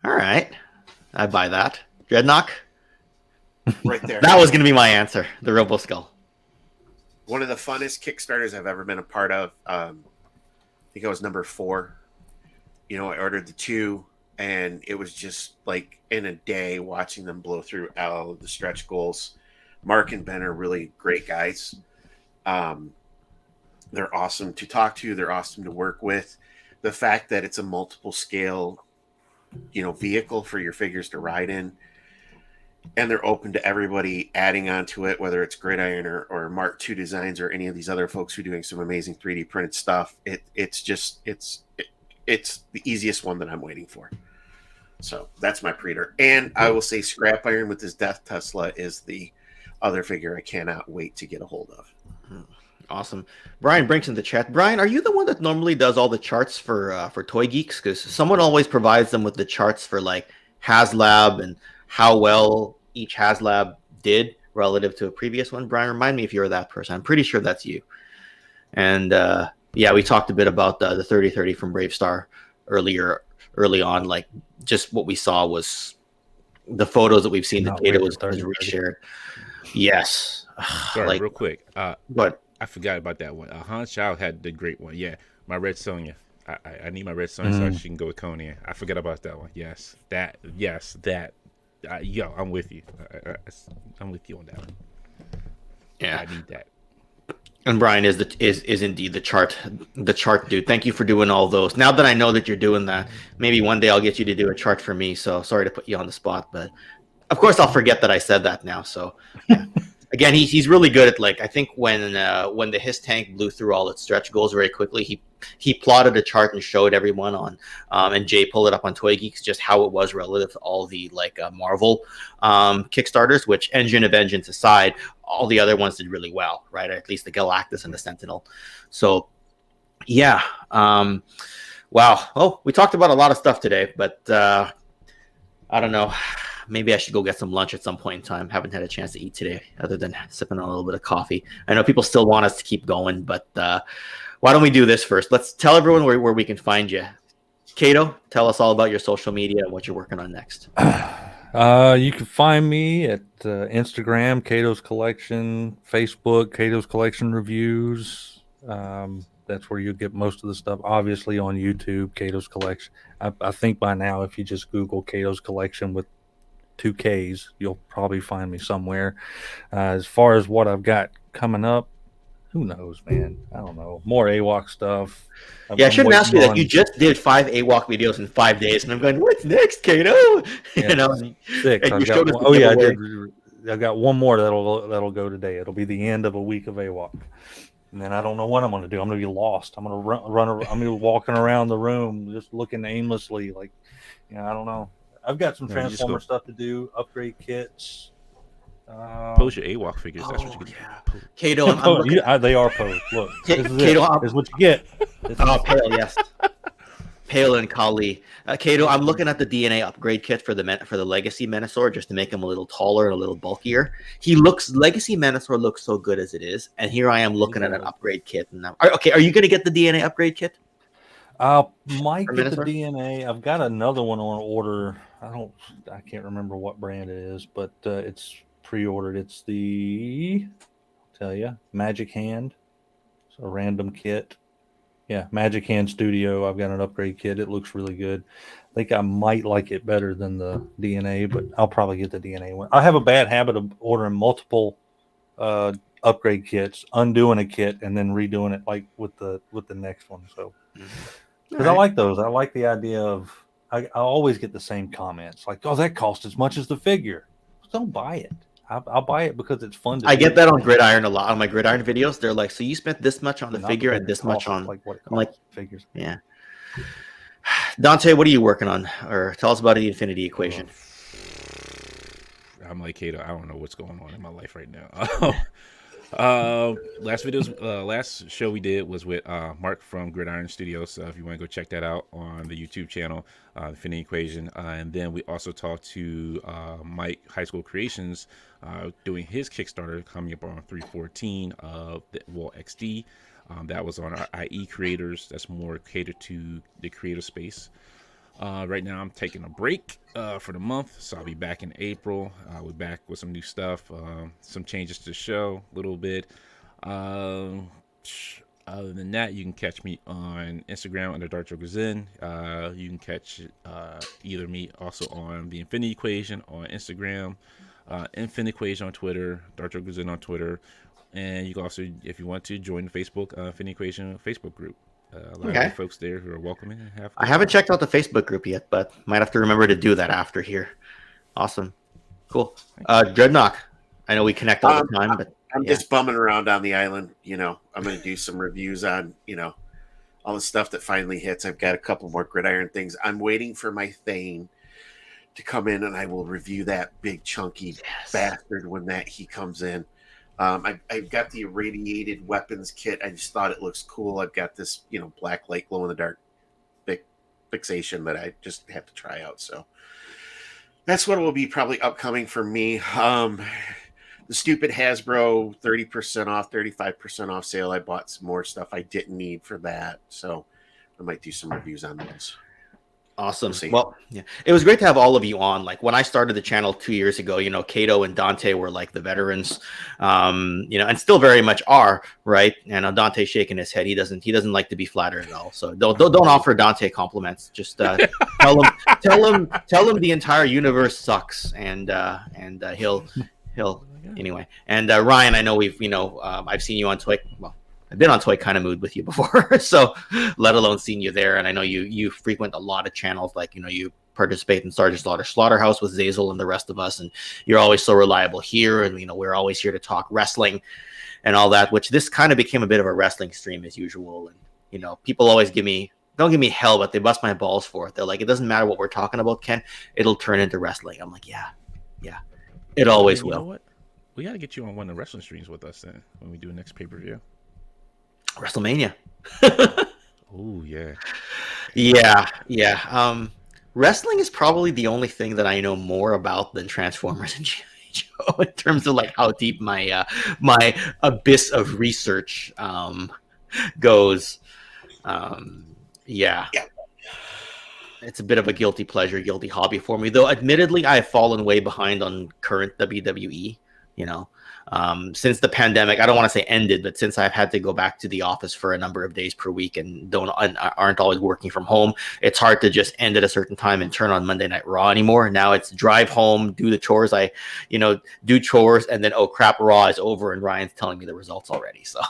I buy that. Dreadnok? Right there. That was going to be my answer. The Robo Skull. One of the funnest Kickstarters I've ever been a part of. I think I was number 4. You know, I ordered the 2. And it was just like in a day watching them blow through all of the stretch goals. Mark and Ben are really great guys. They're awesome to talk to. They're awesome to work with. The fact that it's a multiple scale, vehicle for your figures to ride in. And they're open to everybody adding onto it, whether it's Gridiron or Mark II Designs or any of these other folks who are doing some amazing 3D printed stuff. It's the easiest one that I'm waiting for. So that's my pre-order. And I will say Scrap Iron with his Death Tesla is the other figure I cannot wait to get a hold of. Awesome. Brian Brinks in the chat. Brian, are you the one that normally does all the charts for Toy Geeks? Because someone always provides them with the charts for like HasLab and how well each HasLab did relative to a previous one. Brian, remind me if you're that person. I'm pretty sure that's you. And we talked a bit about the 3030 from Brave Star early on. Like just what we saw was the photos that we've seen that Kato was reshared. Yes. Sorry, real quick. But I forgot about that one. Han Shao had the great one. Yeah, my Red Sonja. I need my Red Sonja so she can go with Conan. I forgot about that one. Yes, that. Yo, I'm with you. I'm with you on that one. Yeah, I need that. And Brian is indeed the chart dude. Thank you for doing all those. Now that I know that you're doing that, maybe one day I'll get you to do a chart for me. So sorry to put you on the spot, but Of course, I'll forget that I said that now. So, yeah. Again, he's really good at, like, I think when the his tank blew through all its stretch goals very quickly, he plotted a chart and showed everyone on, and Jay pulled it up on Toy Geeks just how it was relative to all the Marvel Kickstarters. Which, Engine of Vengeance aside, all the other ones did really well, right? At least the Galactus and the Sentinel. So, yeah. Wow. Oh, we talked about a lot of stuff today, but I don't know. Maybe I should go get some lunch at some point in time. Haven't had a chance to eat today other than sipping on a little bit of coffee. I know people still want us to keep going, but why don't we do this first? Let's tell everyone where we can find you. Kato, tell us all about your social media and what you're working on next. You can find me at Instagram, Kato's Collection, Facebook, Kato's Collection Reviews. That's where you'll get most of the stuff. Obviously on YouTube, Kato's Collection. I think by now, if you just Google Kato's Collection with 2 Ks, you'll probably find me somewhere. As far as what I've got coming up, who knows, man? I don't know. More AWOC stuff. I shouldn't ask you that. You just did 5 AWOC videos in 5 days, and I'm going, what's next, Kato? Yeah, 6. I did. I've got one more that'll go today. It'll be the end of a week of AWOC. And then I don't know what I'm going to do. I'm going to be lost. I'm going to run. I'm going to be walking around the room, just looking aimlessly. Like, I don't know. I've got some Transformer stuff to do. Upgrade kits. Post your AWOC figures. That's what you get. Kato, they are posed. Look, Kato, this is what you get. Pale, yes. Pale and Kali. Kato, I'm looking at the DNA upgrade kit for the Legacy Menasor just to make him a little taller and a little bulkier. Legacy Menasor looks so good as it is, and here I am looking at an upgrade kit. And are you going to get the DNA upgrade kit? Might get the DNA. I've got another one on order. I can't remember what brand it is, but it's pre-ordered. It's I'll tell you, Magic Hand. It's a random kit. Yeah, Magic Hand Studio. I've got an upgrade kit. It looks really good. I think I might like it better than the DNA, but I'll probably get the DNA one. I have a bad habit of ordering multiple upgrade kits, undoing a kit, and then redoing it like with the next one. So, because I like those. I like the idea of I always get the same comments like, "Oh, that cost as much as the figure." Don't buy it. I'll buy it because it's fun to I get that on Gridiron a lot. On my Gridiron videos, they're like, so you spent this much on the figure and this much on figures. Yeah. Dante, what are you working on? Or tell us about the Infinity Equation. I'm like Kato. I don't know what's going on in my life right now. Last show we did was with Mark from Gridiron Studios. So if you want to go check that out on the YouTube channel, Infinity Equation. And then we also talked to Mike, High School Creations, doing his Kickstarter coming up on 3/14 of the XD. That was on our IE creators. That's more catered to the creative space. Right now I'm taking a break for the month, so I'll be back in April. We're back with some new stuff, some changes to the show a little bit. Other than that, you can catch me on Instagram under Dark Joker Zen. You can catch either me also on the Infinity Equation on Instagram, Infinity Equation on Twitter, Dark Joker Zen on Twitter, and you can also, if you want to, join the Facebook Infinity Equation Facebook group. A lot of folks there who are welcoming. I haven't checked out the Facebook group yet, but might have to remember to do that after here. Awesome. Cool. Dreadnok, I know we connect all the time, but I'm just bumming around on the island. I'm going to do some reviews on, all the stuff that finally hits. I've got a couple more Gridiron things. I'm waiting for my Thane to come in, and I will review that big chunky bastard when he comes in. I've got the irradiated weapons kit. I just thought it looks cool. I've got this, black light glow in the dark fixation that I just have to try out. So that's what will be probably upcoming for me. The stupid Hasbro 30% off, 35% off sale. I bought some more stuff I didn't need for that. So I might do some reviews on those. Awesome. Well, yeah, it was great to have all of you on. Like when I started the channel 2 years ago, Kato and Dante were like the veterans, and still very much are, right? And Dante's shaking his head. He doesn't like to be flattered at all. So don't offer Dante compliments. Just tell him the entire universe sucks, and he'll anyway. And Ryan, I know I've seen you on Toy. Well, I've been on Toy Kind of Mood with you before, so let alone seen you there. And I know you frequent a lot of channels, like you participate in Sergeant Slaughterhouse with Zazel and the rest of us, and you're always so reliable here, and we're always here to talk wrestling and all that, which this kind of became a bit of a wrestling stream as usual. And people always don't give me hell, but they bust my balls for it. They're like, it doesn't matter what we're talking about, Ken, it'll turn into wrestling. I'm like, yeah, it always will. You know what? We got to get you on one of the wrestling streams with us then when we do the next pay-per-view. WrestleMania. Oh, yeah. Yeah. Wrestling is probably the only thing that I know more about than Transformers and G.I. Joe in terms of like how deep my my abyss of research goes. Yeah. It's a bit of a guilty pleasure, guilty hobby for me, though admittedly I've fallen way behind on current WWE. Since the pandemic, I don't want to say ended, but since I've had to go back to the office for a number of days per week and aren't always working from home, it's hard to just end at a certain time and turn on Monday Night Raw anymore. Now it's drive home, do the chores. Do chores, and then, oh crap, Raw is over and Ryan's telling me the results already. So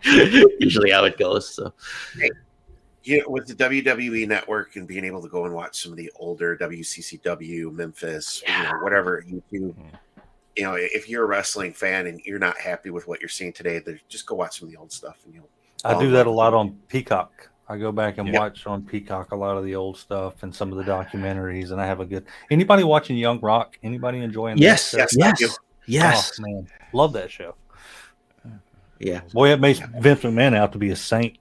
usually how it goes. So. With the WWE Network and being able to go and watch some of the older WCCW, Memphis, whatever YouTube. If you're a wrestling fan and you're not happy with what you're seeing today, just go watch some of the old stuff. I do that a lot on Peacock. I go back and watch on Peacock a lot of the old stuff and some of the documentaries, and I have a good. Anybody watching Young Rock? Anybody enjoying? Yes. Oh, man, love that show. Yeah, boy, it makes Vince McMahon out to be a saint.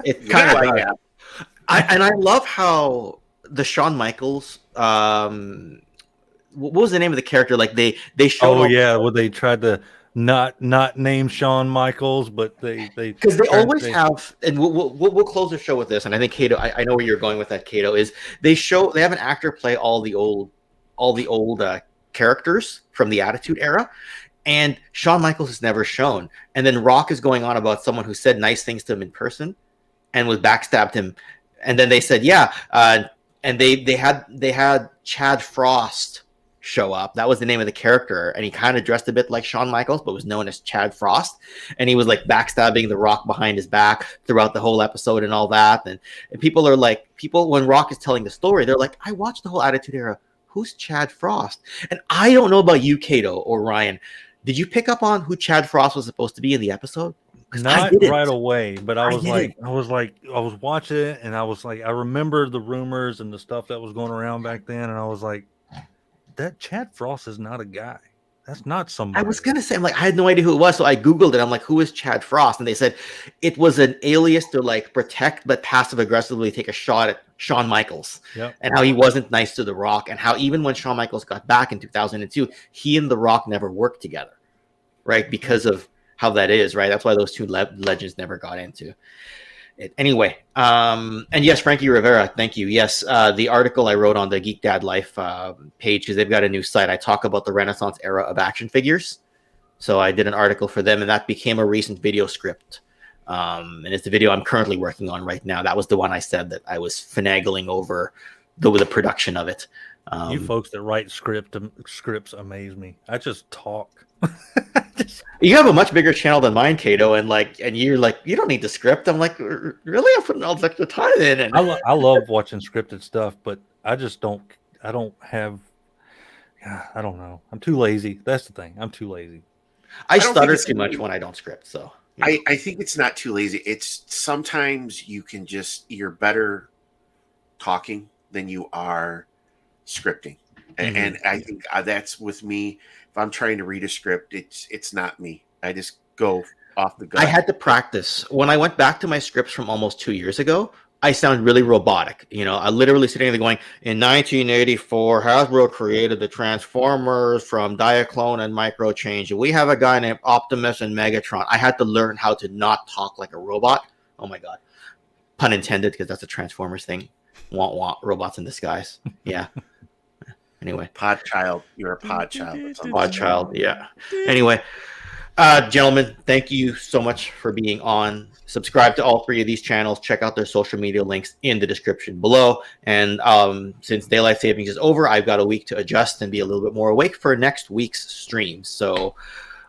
It kind of like I love how the Shawn Michaels. What was the name of the character? Like they showed. Oh yeah, well they tried to not name Shawn Michaels, but they because they always have. And we'll close the show with this. And I think Kato, I know where you're going with that. Kato is they have an actor play all the old characters from the Attitude Era. And Shawn Michaels is never shown. And then Rock is going on about someone who said nice things to him in person and was backstabbed him. And then they said, and they had Chad Frost show up. That was the name of the character. And he kind of dressed a bit like Shawn Michaels, but was known as Chad Frost. And he was like backstabbing the Rock behind his back throughout the whole episode and all that. And people are like, when Rock is telling the story, they're like, I watched the whole Attitude Era. Who's Chad Frost? And I don't know about you, Kato or Ryan. Did you pick up on who Chad Frost was supposed to be in the episode? Not right away, but I was watching it, and I was like, I remember the rumors and the stuff that was going around back then, and I was like, that Chad Frost is not a guy. That's not somebody. I was gonna say, I had no idea who it was, so I Googled it. I'm like, who is Chad Frost? And they said it was an alias to like protect but passive aggressively take a shot at Shawn Michaels, and how he wasn't nice to The Rock, and how even when Shawn Michaels got back in 2002, he and The Rock never worked together, right? Because of how that is, right? That's why those two legends never got into it. Anyway, and yes, Frankie Rivera, thank you. Yes, the article I wrote on the Geek Dad Life page, because they've got a new site. I talk about the Renaissance era of action figures. So I did an article for them, and that became a recent video script. And it's the video I'm currently working on right now. That was the one I said that I was finagling over the production of it. You folks that write scripts amaze me. I just talk. You have a much bigger channel than mine, Kato, and you're like, you don't need the script. I'm like, really? I'm putting all the extra time in. And I love watching scripted stuff, but I just don't. I don't know. I'm too lazy. That's the thing. I'm too lazy. I stutter too much when I don't script. So I think it's not too lazy. It's sometimes you're better talking than you are scripting. Mm-hmm. And I think that's with me. If I'm trying to read a script, it's not me. I just go off the gut. I had to practice. When I went back to my scripts from almost 2 years ago, I sound really robotic. I literally sitting there going, in 1984, Hasbro created the Transformers from Diaclone and Micro Change. We have a guy named Optimus and Megatron. I had to learn how to not talk like a robot. Oh my God. Pun intended, because that's a Transformers thing. Want robots in disguise. Yeah. Anyway, pod child, you're a pod child. Pod child, yeah. Anyway, gentlemen, thank you so much for being on. Subscribe to all three of these channels. Check out their social media links in the description below. And since daylight savings is over, I've got a week to adjust and be a little bit more awake for next week's stream. So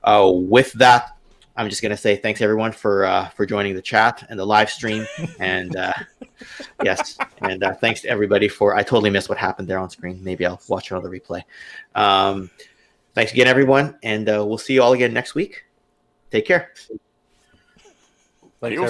with that, I'm just going to say thanks everyone for joining the chat and the live stream. And yes, and thanks to everybody I totally missed what happened there on screen. Maybe I'll watch another replay. Thanks again, everyone. And we'll see you all again next week. Take care. Thanks,